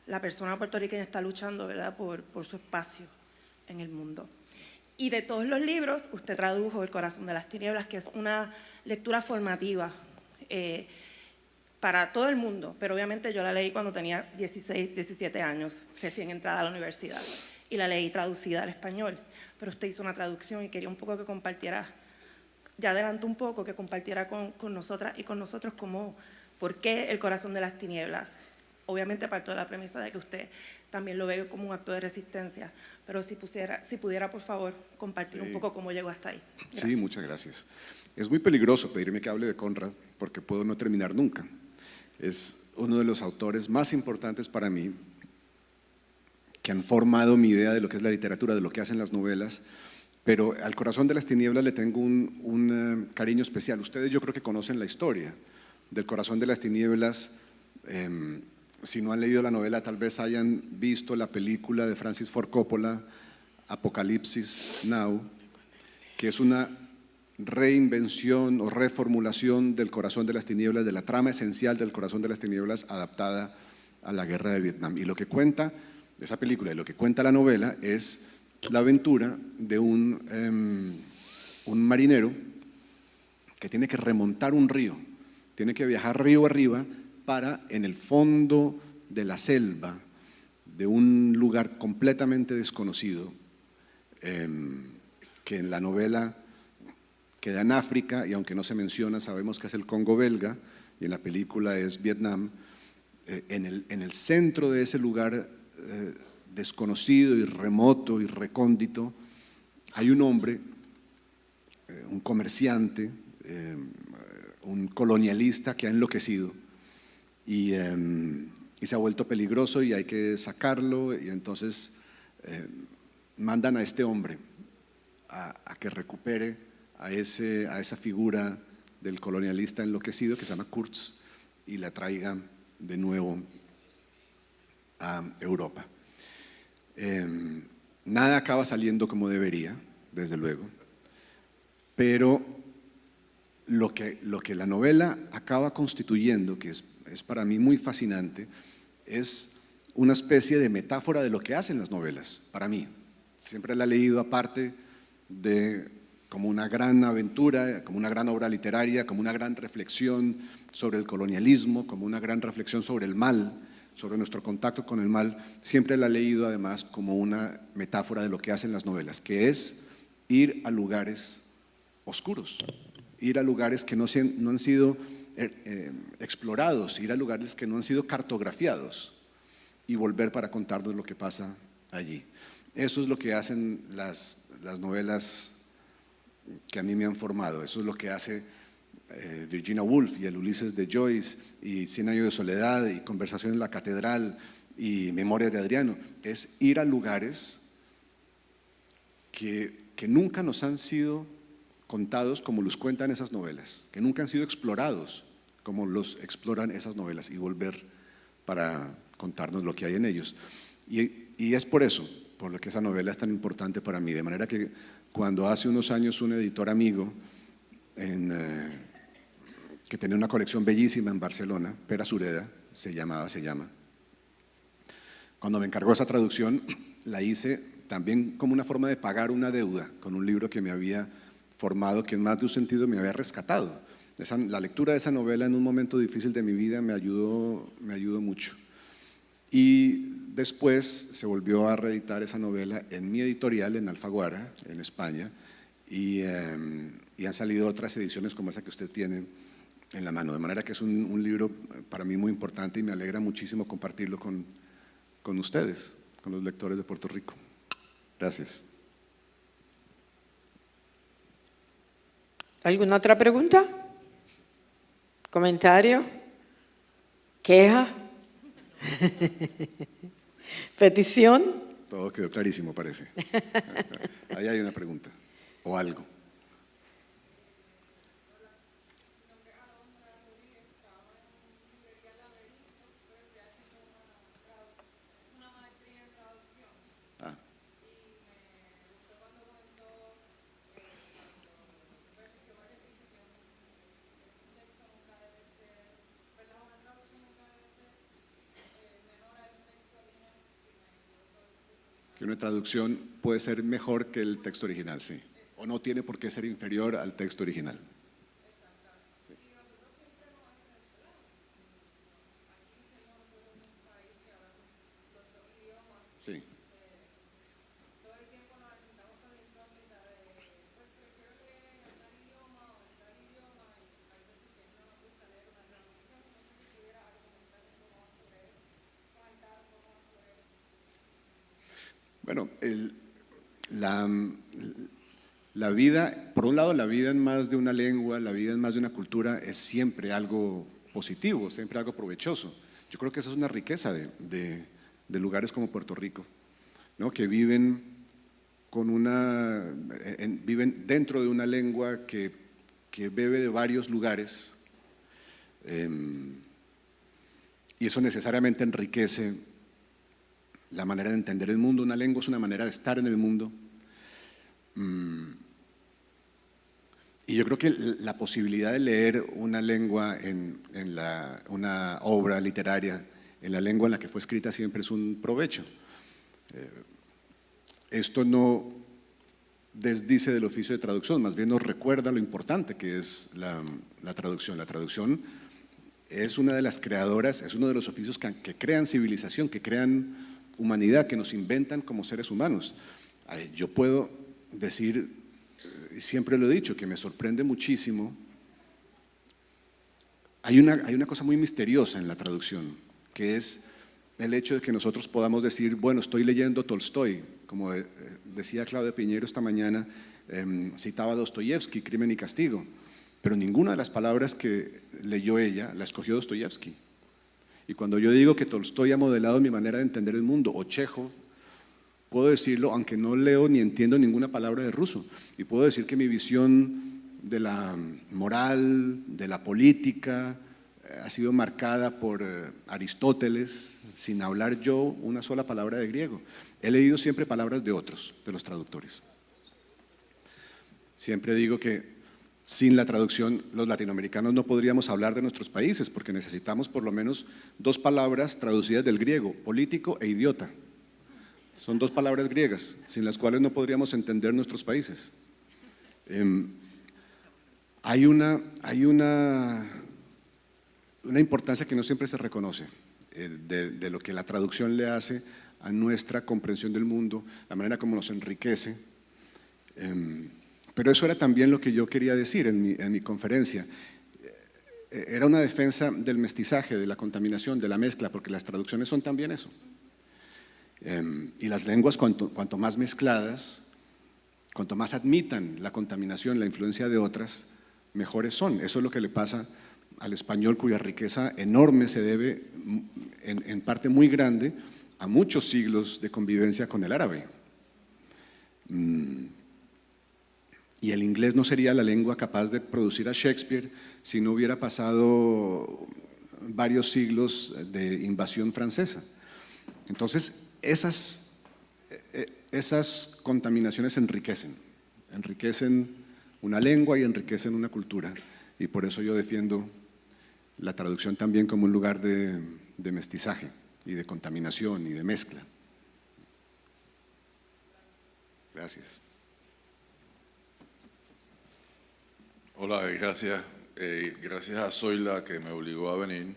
La persona puertorriqueña está luchando, ¿verdad?, por su espacio en el mundo. Y de todos los libros, usted tradujo El corazón de las tinieblas, que es una lectura formativa. para todo el mundo, pero obviamente yo la leí cuando tenía 16, 17 años, recién entrada a la universidad, y la leí traducida al español, pero usted hizo una traducción y quería un poco que compartiera, ya adelanto un poco, que compartiera con nosotras y con nosotros por qué El corazón de las tinieblas. Obviamente parto de la premisa de que usted también lo ve como un acto de resistencia, pero si pudiera por favor compartir un poco cómo llegó hasta ahí. Gracias. Sí, muchas gracias. Es muy peligroso pedirme que hable de Conrad porque puedo no terminar nunca. Es uno de los autores más importantes para mí que han formado mi idea de lo que es la literatura, de lo que hacen las novelas, pero al corazón de las tinieblas le tengo un cariño especial. Ustedes yo creo que conocen la historia del corazón de las tinieblas. Si no han leído la novela, tal vez hayan visto la película de Francis Ford Coppola, Apocalipsis Now, que es una reinvención o reformulación del corazón de las tinieblas, de la trama esencial del corazón de las tinieblas adaptada a la guerra de Vietnam. Y lo que cuenta esa película y lo que cuenta la novela es la aventura de un marinero que tiene que remontar un río, tiene que viajar río arriba para, en el fondo de la selva, de un lugar completamente desconocido, que en la novela queda en África, y aunque no se menciona, sabemos que es el Congo belga, y en la película es Vietnam. En el centro de ese lugar desconocido y remoto y recóndito, hay un hombre, un comerciante, un colonialista que ha enloquecido y se ha vuelto peligroso y hay que sacarlo, y entonces mandan a este hombre a que recupere a esa figura del colonialista enloquecido que se llama Kurtz y la traiga de nuevo a Europa. Nada acaba saliendo como debería, desde luego, pero lo que la novela acaba constituyendo, que es para mí muy fascinante, es una especie de metáfora de lo que hacen las novelas, para mí. Siempre la he leído aparte como una gran aventura, como una gran obra literaria, como una gran reflexión sobre el colonialismo, como una gran reflexión sobre el mal, sobre nuestro contacto con el mal. Siempre la he leído además como una metáfora de lo que hacen las novelas, que es ir a lugares oscuros, ir a lugares que no han sido explorados, ir a lugares que no han sido cartografiados y volver para contarnos lo que pasa allí. Eso es lo que hacen las novelas que a mí me han formado. Eso es lo que hace Virginia Woolf y el Ulises de Joyce y 100 años de soledad y Conversación en la catedral y Memorias de Adriano. Es ir a lugares que nunca nos han sido contados como los cuentan esas novelas, que nunca han sido explorados como los exploran esas novelas, y volver para contarnos lo que hay en ellos. Y es por eso, por lo que esa novela es tan importante para mí, de manera que cuando hace unos años un editor amigo que tenía una colección bellísima en Barcelona, Pere Sureda se llama, cuando me encargó esa traducción, la hice también como una forma de pagar una deuda con un libro que me había formado, que en más de un sentido me había rescatado. La lectura de esa novela en un momento difícil de mi vida me ayudó mucho. Y después se volvió a reeditar esa novela en mi editorial, en Alfaguara, en España, y han salido otras ediciones como esa que usted tiene en la mano. De manera que es un libro para mí muy importante y me alegra muchísimo compartirlo con ustedes, con los lectores de Puerto Rico. Gracias. ¿Alguna otra pregunta? ¿Comentario? ¿Queja? ¿Petición? Todo quedó clarísimo, parece. Ahí hay una pregunta o algo. Que una traducción puede ser mejor que el texto original, sí. O no tiene por qué ser inferior al texto original. Sí. Sí. Bueno, la vida, por un lado, la vida en más de una lengua, la vida en más de una cultura es siempre algo positivo, siempre algo provechoso. Yo creo que esa es una riqueza de lugares como Puerto Rico, ¿no? Que viven viven dentro de una lengua que bebe de varios lugares, y eso necesariamente enriquece la manera de entender el mundo. Una lengua es una manera de estar en el mundo. Y yo creo que la posibilidad de leer una lengua una obra literaria en la lengua en la que fue escrita siempre es un provecho. Esto no desdice del oficio de traducción, más bien nos recuerda lo importante que es la traducción. La traducción es una de las creadoras, es uno de los oficios que crean civilización, que crean humanidad, que nos inventan como seres humanos. Yo puedo decir, siempre lo he dicho, que me sorprende muchísimo. Hay una cosa muy misteriosa en la traducción, que es el hecho de que nosotros podamos decir, bueno, estoy leyendo Tolstoy, como decía Claudia Piñero esta mañana, citaba a Dostoyevsky, Crimen y Castigo, pero ninguna de las palabras que leyó ella la escogió Dostoyevsky. Y cuando yo digo que Tolstoy ha modelado mi manera de entender el mundo, o Chekhov, puedo decirlo aunque no leo ni entiendo ninguna palabra de ruso, y puedo decir que mi visión de la moral, de la política, ha sido marcada por Aristóteles, sin hablar yo una sola palabra de griego. He leído siempre palabras de otros, de los traductores. Siempre digo que sin la traducción los latinoamericanos no podríamos hablar de nuestros países, porque necesitamos por lo menos 2 palabras traducidas del griego, político e idiota. Son 2 palabras griegas, sin las cuales no podríamos entender nuestros países. Hay una importancia que no siempre se reconoce de lo que la traducción le hace a nuestra comprensión del mundo, la manera como nos enriquece. Pero eso era también lo que yo quería decir en mi conferencia. Era una defensa del mestizaje, de la contaminación, de la mezcla, porque las traducciones son también eso. Y las lenguas, cuanto más mezcladas, cuanto más admitan la contaminación, la influencia de otras, mejores son. Eso es lo que le pasa al español, cuya riqueza enorme se debe, en parte muy grande, a muchos siglos de convivencia con el árabe. Y el inglés no sería la lengua capaz de producir a Shakespeare si no hubiera pasado varios siglos de invasión francesa. Entonces, esas contaminaciones enriquecen una lengua y enriquecen una cultura. Y por eso yo defiendo la traducción también como un lugar de mestizaje y de contaminación y de mezcla. Gracias. Hola, gracias. Gracias a Zoila que me obligó a venir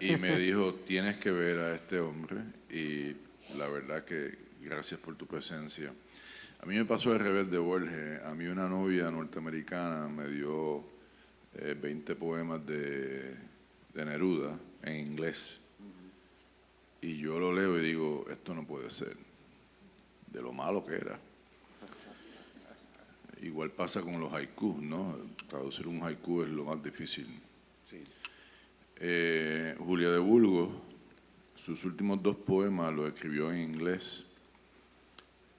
y me dijo, tienes que ver a este hombre, y la verdad que gracias por tu presencia. A mí me pasó al revés de Borges. A mí una novia norteamericana me dio 20 poemas de Neruda en inglés, y yo lo leo y digo, esto no puede ser, de lo malo que era. Igual pasa con los haikus, ¿no? Traducir un haiku es lo más difícil. Sí. Julia de Burgos, sus últimos 2 poemas los escribió en inglés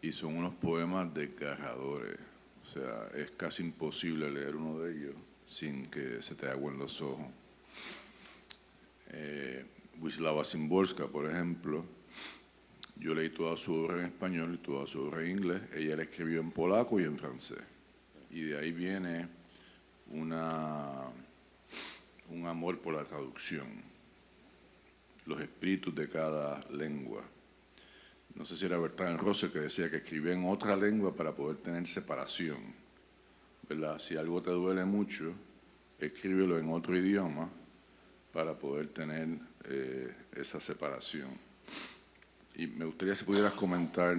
y son unos poemas desgarradores. O sea, es casi imposible leer uno de ellos sin que se te agüen los ojos. Wisława Szymborska, por ejemplo, yo leí toda su obra en español y toda su obra en inglés. Ella la escribió en polaco y en francés. Y de ahí viene un amor por la traducción, los espíritus de cada lengua. No sé si era Bertrand Russell que decía que escribía en otra lengua para poder tener separación, ¿verdad? Si algo te duele mucho, escríbelo en otro idioma para poder tener esa separación. Y me gustaría si pudieras comentar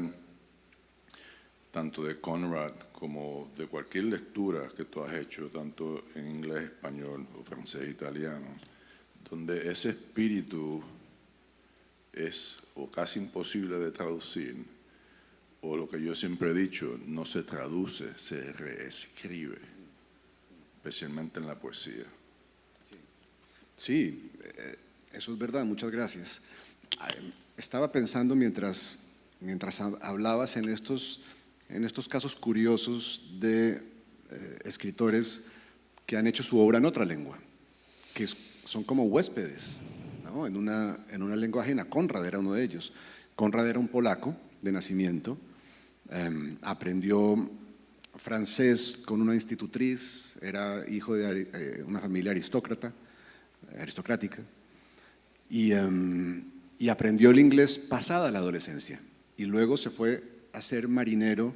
tanto de Conrad como de cualquier lectura que tú has hecho, tanto en inglés, español o francés, italiano, donde ese espíritu es o casi imposible de traducir, o lo que yo siempre he dicho, no se traduce, se reescribe, especialmente en la poesía. Sí, eso es verdad, muchas gracias. Estaba pensando mientras hablabas en estos casos curiosos de escritores que han hecho su obra en otra lengua, que son como huéspedes, ¿no? en una lengua ajena. Konrad era uno de ellos. Konrad era un polaco de nacimiento, aprendió francés con una institutriz, era hijo de una familia aristocrática, y aprendió el inglés pasada la adolescencia, y luego se fue a ser marinero,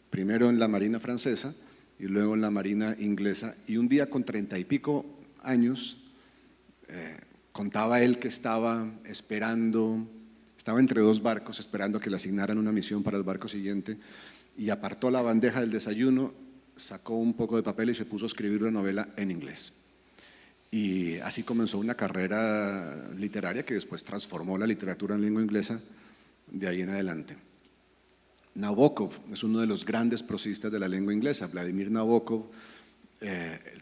primero en la marina francesa y luego en la marina inglesa, y un día con 30 y pico años, contaba él que estaba entre dos barcos esperando que le asignaran una misión para el barco siguiente, y apartó la bandeja del desayuno, sacó un poco de papel y se puso a escribir una novela en inglés. Y así comenzó una carrera literaria que después transformó la literatura en lengua inglesa de ahí en adelante. Nabokov es uno de los grandes prosistas de la lengua inglesa. Vladimir Nabokov,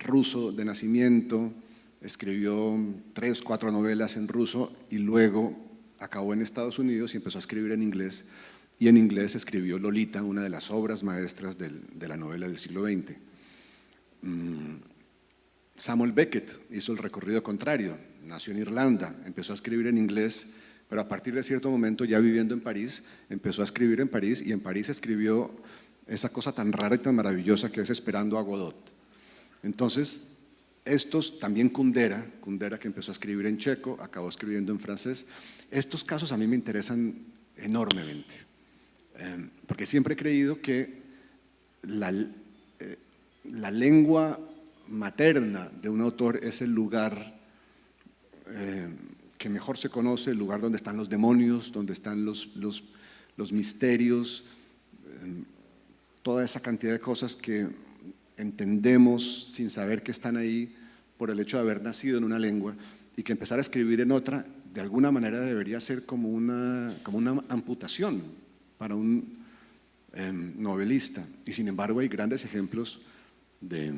ruso de nacimiento, escribió 3, 4 novelas en ruso y luego acabó en Estados Unidos y empezó a escribir en inglés. Y en inglés escribió Lolita, una de las obras maestras de la novela del siglo XX. Samuel Beckett hizo el recorrido contrario, nació en Irlanda, empezó a escribir en inglés, pero a partir de cierto momento, ya viviendo en París, empezó a escribir en París, y en París escribió esa cosa tan rara y tan maravillosa que es Esperando a Godot. Entonces, estos, también Kundera que empezó a escribir en checo, acabó escribiendo en francés. Estos casos a mí me interesan enormemente, porque siempre he creído que la lengua materna de un autor es el lugar que mejor se conoce, el lugar donde están los demonios, donde están los misterios, toda esa cantidad de cosas que entendemos sin saber que están ahí por el hecho de haber nacido en una lengua, y que empezar a escribir en otra de alguna manera debería ser como una amputación para un novelista. Y sin embargo hay grandes ejemplos de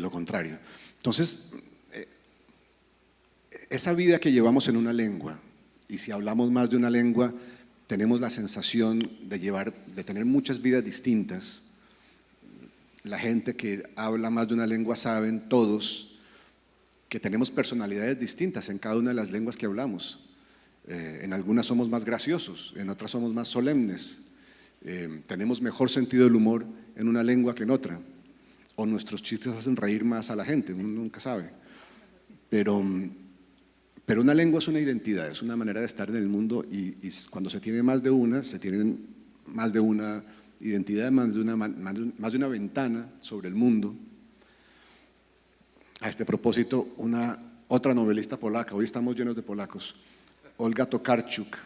lo contrario. Entonces, esa vida que llevamos en una lengua, y si hablamos más de una lengua, tenemos la sensación de tener muchas vidas distintas. La gente que habla más de una lengua saben todos que tenemos personalidades distintas en cada una de las lenguas que hablamos. En algunas somos más graciosos, en otras somos más solemnes. Tenemos mejor sentido del humor en una lengua que en otra, o nuestros chistes hacen reír más a la gente, uno nunca sabe. Pero una lengua es una identidad, es una manera de estar en el mundo, y cuando se tiene más de una, se tienen más de una identidad, más de una ventana sobre el mundo. A este propósito, otra novelista polaca, hoy estamos llenos de polacos, Olga Tokarczuk,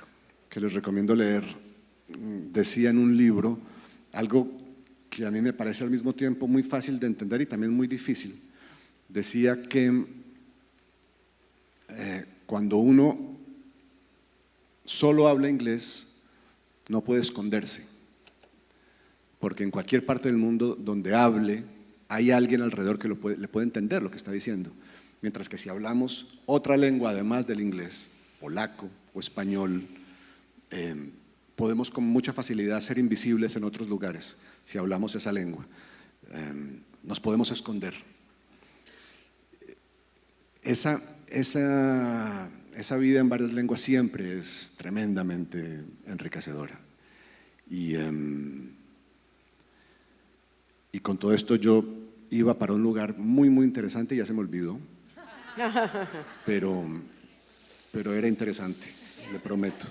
que les recomiendo leer, decía en un libro algo que a mí me parece al mismo tiempo muy fácil de entender y también muy difícil. Decía que cuando uno solo habla inglés, no puede esconderse, porque en cualquier parte del mundo donde hable, hay alguien alrededor que le puede entender lo que está diciendo. Mientras que si hablamos otra lengua además del inglés, polaco o español, podemos con mucha facilidad ser invisibles en otros lugares si hablamos esa lengua. Nos podemos esconder. Esa vida en varias lenguas siempre es tremendamente enriquecedora. Y con todo esto yo iba para un lugar muy, muy interesante y ya se me olvidó, pero era interesante, le prometo.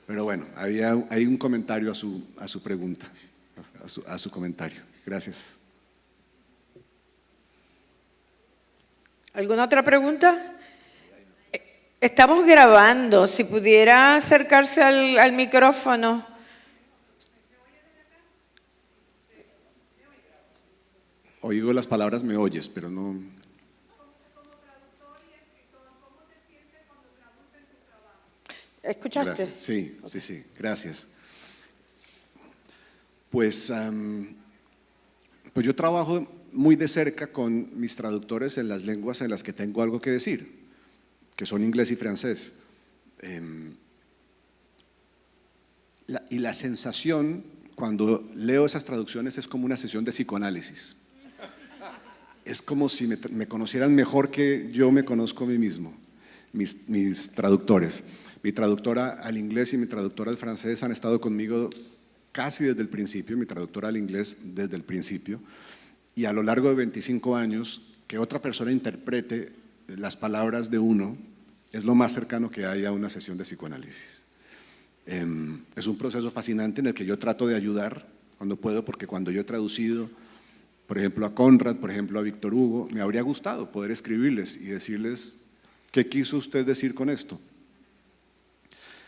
Pero bueno, hay un comentario a su pregunta, a su comentario. Gracias. ¿Alguna otra pregunta? Estamos grabando, si pudiera acercarse al micrófono. Oigo las palabras me oyes, pero no. ¿Escuchaste? Gracias. Sí, sí, gracias. Pues, pues yo trabajo muy de cerca con mis traductores en las lenguas en las que tengo algo que decir, que son inglés y francés. Y la sensación cuando leo esas traducciones es como una sesión de psicoanálisis. Es como si me conocieran mejor que yo me conozco a mí mismo, mis traductores. Mi traductora al inglés y mi traductora al francés han estado conmigo casi desde el principio, mi traductora al inglés desde el principio, y a lo largo de 25 años, que otra persona interprete las palabras de uno es lo más cercano que hay a una sesión de psicoanálisis. Es un proceso fascinante en el que yo trato de ayudar cuando puedo, porque cuando yo he traducido, por ejemplo, a Conrad, por ejemplo, a Víctor Hugo, me habría gustado poder escribirles y decirles, ¿qué quiso usted decir con esto?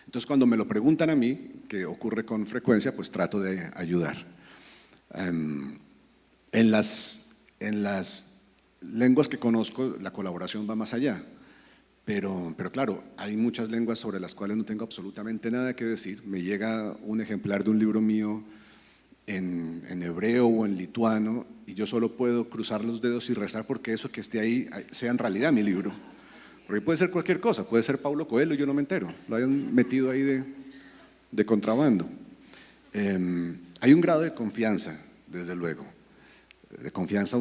Entonces, cuando me lo preguntan a mí, que ocurre con frecuencia, pues trato de ayudar. En las lenguas que conozco, la colaboración va más allá. Pero claro, hay muchas lenguas sobre las cuales no tengo absolutamente nada que decir. Me llega un ejemplar de un libro mío en hebreo o en lituano y yo solo puedo cruzar los dedos y rezar porque eso que esté ahí sea en realidad mi libro. Porque puede ser cualquier cosa, puede ser Paulo Coelho, yo no me entero, lo hayan metido ahí de contrabando. Hay un grado de confianza, desde luego, de confianza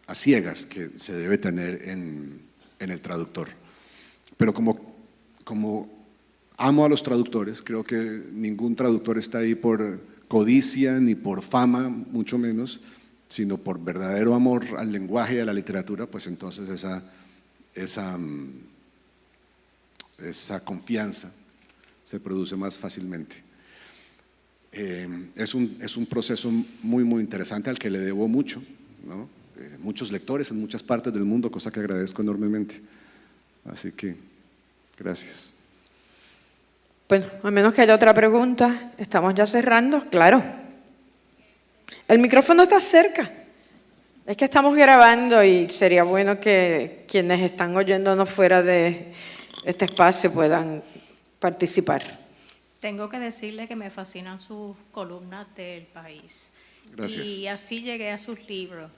a ciegas que se debe tener en el traductor. Pero como amo a los traductores, creo que ningún traductor está ahí por codicia ni por fama, mucho menos, sino por verdadero amor al lenguaje y a la literatura, pues entonces esa confianza se produce más fácilmente. Es un proceso muy, muy interesante al que le debo mucho, ¿no? Muchos lectores en muchas partes del mundo, cosa que agradezco enormemente. Así que, gracias. Bueno, a menos que haya otra pregunta, estamos ya cerrando, claro. El micrófono está cerca. Es que estamos grabando y sería bueno que quienes están oyéndonos fuera de este espacio puedan participar. Tengo que decirle que me fascinan sus columnas del País. Gracias. Y así llegué a sus libros.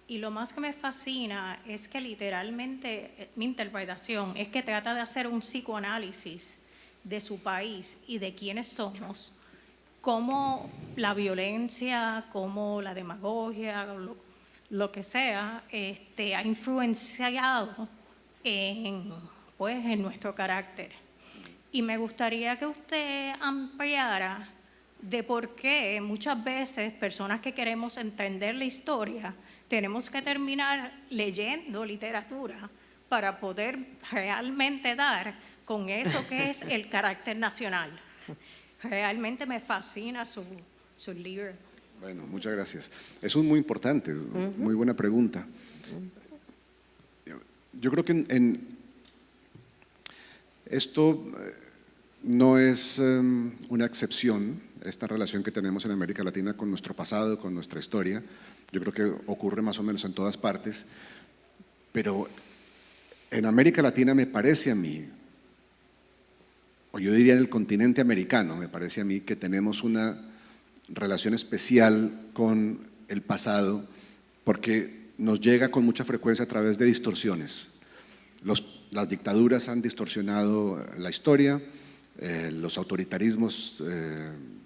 Y lo más que me fascina es que literalmente mi interpretación es que trata de hacer un psicoanálisis de su país y de quiénes somos, cómo la violencia, cómo la demagogia, lo que sea, ha influenciado en nuestro carácter. Y me gustaría que usted ampliara de por qué muchas veces personas que queremos entender la historia tenemos que terminar leyendo literatura para poder realmente dar con eso que es el carácter nacional. Realmente me fascina su libro. Bueno, muchas gracias. Eso es muy importante, muy buena pregunta. Yo creo que esto no es una excepción, esta relación que tenemos en América Latina con nuestro pasado, con nuestra historia. Yo creo que ocurre más o menos en todas partes, pero en América Latina me parece a mí, o yo diría en el continente americano, me parece a mí que tenemos una relación especial con el pasado porque nos llega con mucha frecuencia a través de distorsiones. Las dictaduras han distorsionado la historia, los autoritarismos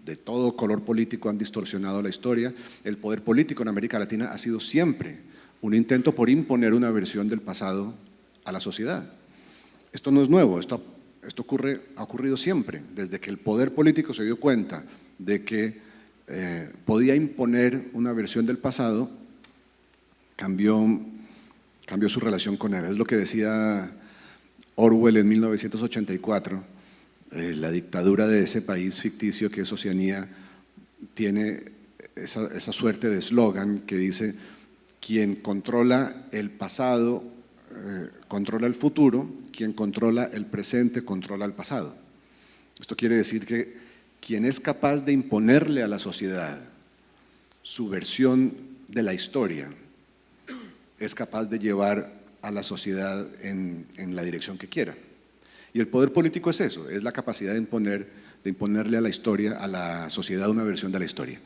de todo color político han distorsionado la historia. El poder político en América Latina ha sido siempre un intento por imponer una versión del pasado a la sociedad. Esto no es nuevo, esto ha ocurrido siempre, desde que el poder político se dio cuenta de que podía imponer una versión del pasado, cambió su relación con él. Es lo que decía Orwell en 1984, la dictadura de ese país ficticio que es Oceanía tiene esa suerte de eslogan que dice: quien controla el pasado controla el futuro, quien controla el presente controla el pasado. Esto quiere decir que quien es capaz de imponerle a la sociedad su versión de la historia es capaz de llevar a la sociedad en la dirección que quiera. Y el poder político es eso, es la capacidad de imponerle a la historia, a la sociedad, una versión de la historia.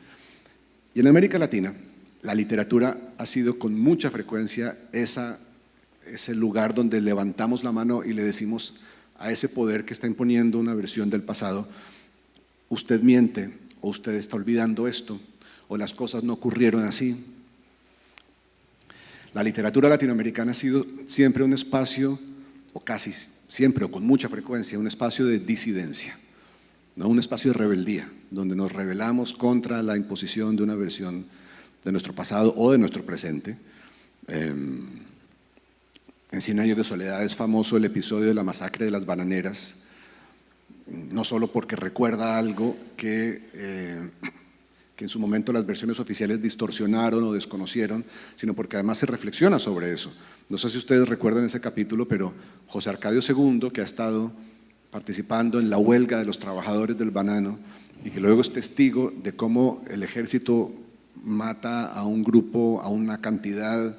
Y en América Latina, la literatura ha sido con mucha frecuencia ese lugar donde levantamos la mano y le decimos a ese poder que está imponiendo una versión del pasado: usted miente, o usted está olvidando esto, o las cosas no ocurrieron así. La literatura latinoamericana ha sido siempre un espacio, o casi siempre, o con mucha frecuencia, un espacio de disidencia, ¿no? Un espacio de rebeldía, donde nos rebelamos contra la imposición de una versión de nuestro pasado o de nuestro presente. En 100 años de soledad es famoso el episodio de la masacre de las bananeras, no solo porque recuerda algo que en su momento las versiones oficiales distorsionaron o desconocieron, sino porque además se reflexiona sobre eso. No sé si ustedes recuerdan ese capítulo, pero José Arcadio II, que ha estado participando en la huelga de los trabajadores del banano y que luego es testigo de cómo el ejército mata a un grupo, a una cantidad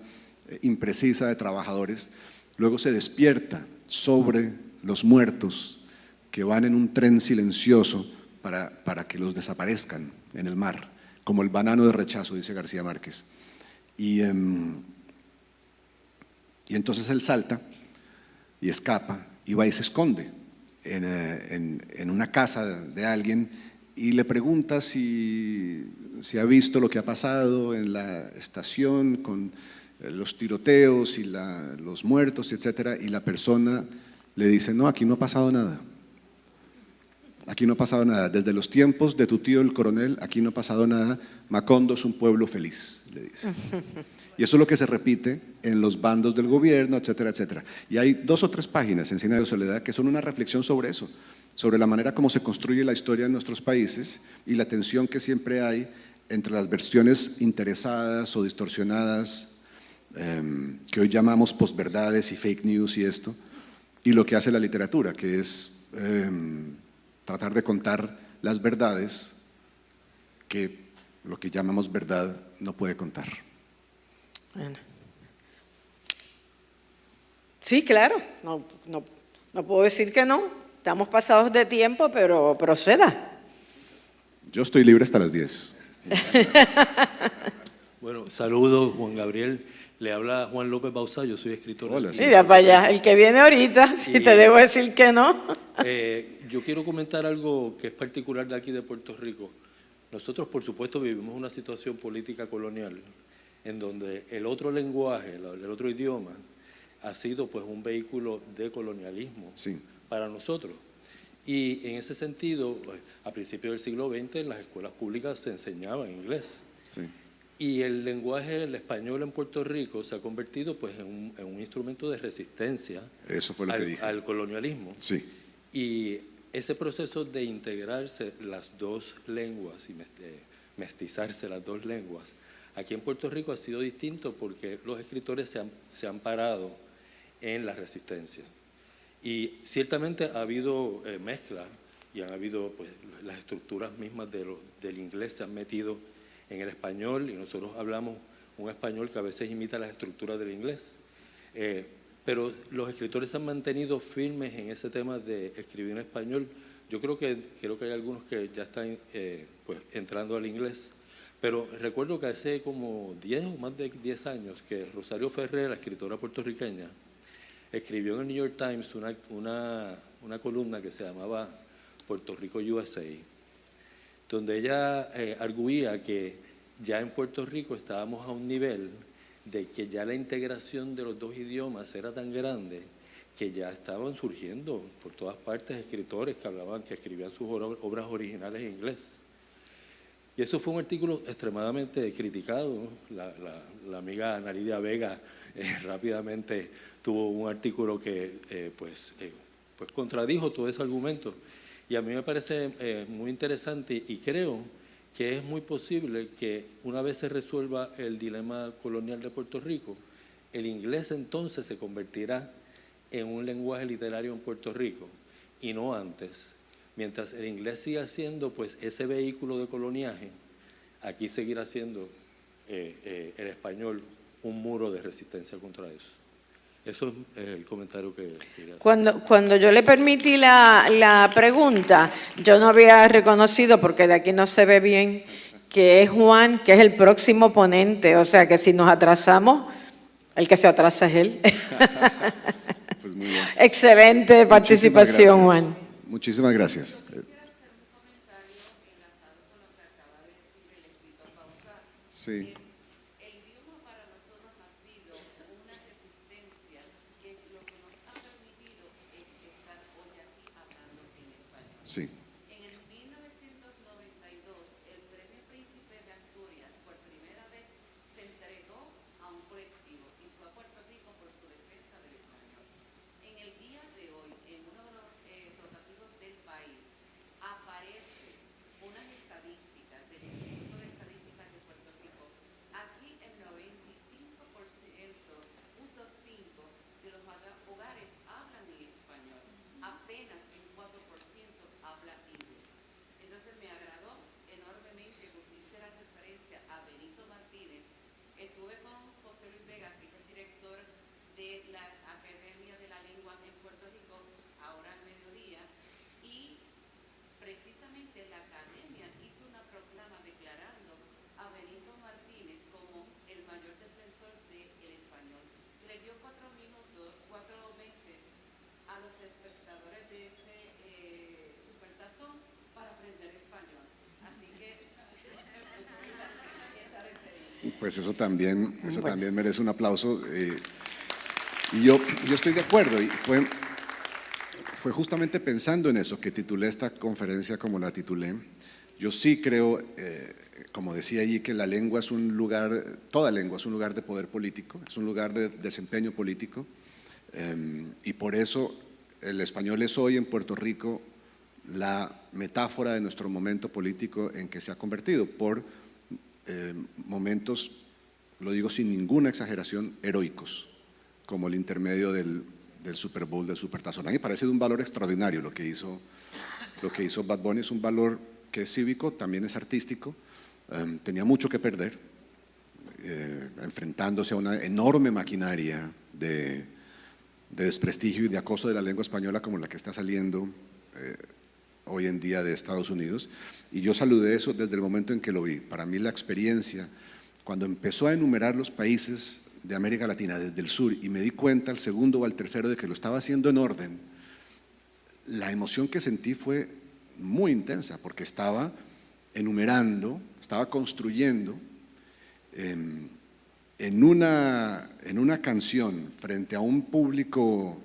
imprecisa de trabajadores, luego se despierta sobre los muertos que van en un tren silencioso para que los desaparezcan en el mar, como el banano de rechazo, dice García Márquez. Y entonces él salta y escapa y va y se esconde en una casa de alguien y le pregunta si ha visto lo que ha pasado en la estación con los tiroteos y los muertos, etcétera, y la persona le dice: no, aquí no ha pasado nada. Aquí no ha pasado nada. Desde los tiempos de tu tío el coronel, aquí no ha pasado nada. Macondo es un pueblo feliz, le dice. Y eso es lo que se repite en los bandos del gobierno, etcétera, etcétera. Y hay 2 o 3 páginas en 100 años de soledad que son una reflexión sobre eso, sobre la manera como se construye la historia en nuestros países y la tensión que siempre hay entre las versiones interesadas o distorsionadas, que hoy llamamos posverdades y fake news y esto, y lo que hace la literatura, que es tratar de contar las verdades que lo que llamamos verdad no puede contar. Bueno. Sí, claro, no puedo decir que no. Estamos pasados de tiempo, pero proceda. Yo estoy libre hasta las 10. Bueno, saludos, Juan Gabriel. Le habla Juan López Bauzá, yo soy escritor. Hola, sí. Mira para allá, el que viene ahorita, si te debo decir que no. Yo quiero comentar algo que es particular de aquí de Puerto Rico. Nosotros, por supuesto, vivimos una situación política colonial en donde el otro lenguaje, el otro idioma, ha sido pues un vehículo de colonialismo para nosotros. Y en ese sentido, a principios del siglo XX, en las escuelas públicas se enseñaba inglés. Sí. Y el lenguaje, el español en Puerto Rico se ha convertido pues en un instrumento de resistencia. Eso fue lo que dije. Al colonialismo. Sí. Y ese proceso de integrarse las 2 lenguas y mestizarse las 2 lenguas, aquí en Puerto Rico ha sido distinto porque los escritores se han parado en la resistencia. Y ciertamente ha habido mezcla y han habido pues, las estructuras mismas del inglés se han metido en el español y nosotros hablamos un español que a veces imita las estructuras del inglés. Pero los escritores se han mantenido firmes en ese tema de escribir en español. Yo creo que hay algunos que ya están pues, entrando al inglés. Pero recuerdo que hace como 10 o más de 10 años que Rosario Ferrer, la escritora puertorriqueña, escribió en el New York Times una columna que se llamaba Puerto Rico USA, donde ella arguía que ya en Puerto Rico estábamos a un nivel de que ya la integración de los 2 idiomas era tan grande que ya estaban surgiendo por todas partes escritores que escribían sus obras originales en inglés. Y eso fue un artículo extremadamente criticado, ¿no? La amiga Ana Lidia Vega rápidamente tuvo un artículo que pues contradijo todo ese argumento. Y a mí me parece muy interesante y creo que es muy posible que una vez se resuelva el dilema colonial de Puerto Rico, el inglés entonces se convertirá en un lenguaje literario en Puerto Rico y no antes. Mientras el inglés siga siendo pues ese vehículo de coloniaje, aquí seguirá siendo el español un muro de resistencia contra eso. Eso es el comentario que quería hacer. Cuando yo le permití la pregunta, yo no había reconocido, porque de aquí no se ve bien, que es Juan, que es el próximo ponente. O sea que si nos atrasamos, el que se atrasa es él. Pues muy bien. Excelente participación, Muchísimas gracias. Juan. Muchísimas gracias. Sí. Sí. En el 1992, el Premio Príncipe de Asturias, por primera vez, se entregó a un colectivo y fue a Puerto Rico por su defensa del español. En el día de hoy, en uno de los rotativos del país, aparece unas estadísticas del Instituto de Estadísticas de Puerto Rico. Aquí el 95.5 de los hogares hablan en español, apenas un 4% habla inglés. Entonces me agradó enormemente que usted hiciera referencia a Benito Martínez. Estuve con José Luis Vega, que es el director de la Academia de la Lengua en Puerto Rico, ahora al mediodía, y precisamente la Academia hizo una proclama declarando a Benito Martínez como el mayor defensor del español. Le dio 4 meses a los espectadores de ese supertazón para aprender español. Así que esa referencia. Pues eso también merece un aplauso. Y yo estoy de acuerdo. Y fue justamente pensando en eso que titulé esta conferencia como la titulé. Yo sí creo, como decía allí, que la lengua es un lugar, toda lengua es un lugar de poder político, es un lugar de desempeño político. Y por eso el español es hoy en Puerto Rico la metáfora de nuestro momento político en que se ha convertido por momentos, lo digo sin ninguna exageración, heroicos, como el intermedio del Super Bowl, del Supertazón. A mí me parece de un valor extraordinario lo que hizo Bad Bunny. Es un valor que es cívico, también es artístico. Tenía mucho que perder, enfrentándose a una enorme maquinaria de desprestigio y de acoso de la lengua española como la que está saliendo hoy en día de Estados Unidos. Y yo saludé eso desde el momento en que lo vi. Para mí la experiencia, cuando empezó a enumerar los países de América Latina desde el sur y me di cuenta al segundo o al tercero de que lo estaba haciendo en orden, la emoción que sentí fue muy intensa porque estaba enumerando, estaba construyendo en una canción frente a un público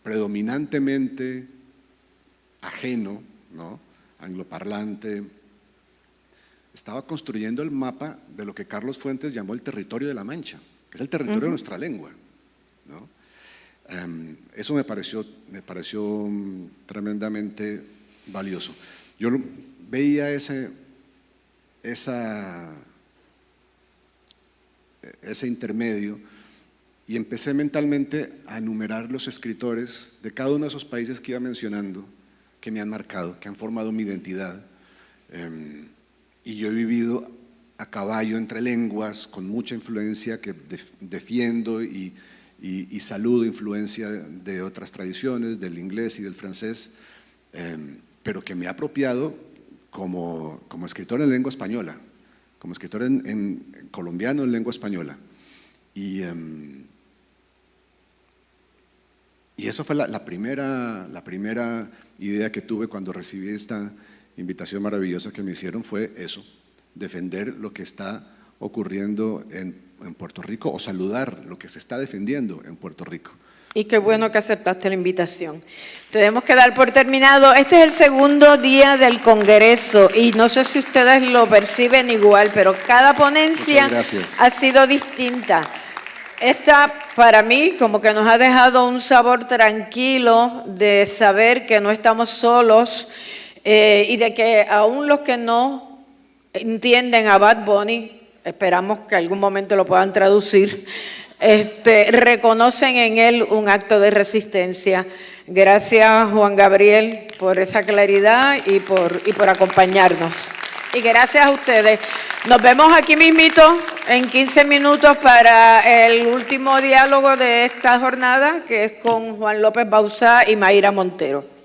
predominantemente ajeno, ¿no?, angloparlante. Estaba construyendo el mapa de lo que Carlos Fuentes llamó el territorio de la Mancha, que es el territorio de nuestra lengua, ¿no? Eso me pareció tremendamente valioso. Yo veía ese intermedio y empecé mentalmente a enumerar los escritores de cada uno de esos países que iba mencionando, que me han marcado, que han formado mi identidad. Y yo he vivido a caballo entre lenguas, con mucha influencia que defiendo y saludo influencia de otras tradiciones, del inglés y del francés, pero que me he apropiado como escritor en lengua española, como escritor en colombiano en lengua española. Y eso fue la primera idea que tuve cuando recibí esta invitación maravillosa que me hicieron, fue eso, defender lo que está ocurriendo en Puerto Rico o saludar lo que se está defendiendo en Puerto Rico. Y qué bueno que aceptaste la invitación. Tenemos que dar por terminado. Este es el segundo día del Congreso y no sé si ustedes lo perciben igual, pero cada ponencia ha sido distinta. Esta, para mí, como que nos ha dejado un sabor tranquilo de saber que no estamos solos y de que aún los que no entienden a Bad Bunny esperamos que algún momento lo puedan traducir, reconocen en él un acto de resistencia. Gracias, Juan Gabriel, por esa claridad y por acompañarnos. Y gracias a ustedes. Nos vemos aquí mismito en 15 minutos para el último diálogo de esta jornada, que es con Juan López Bauzá y Mayra Montero.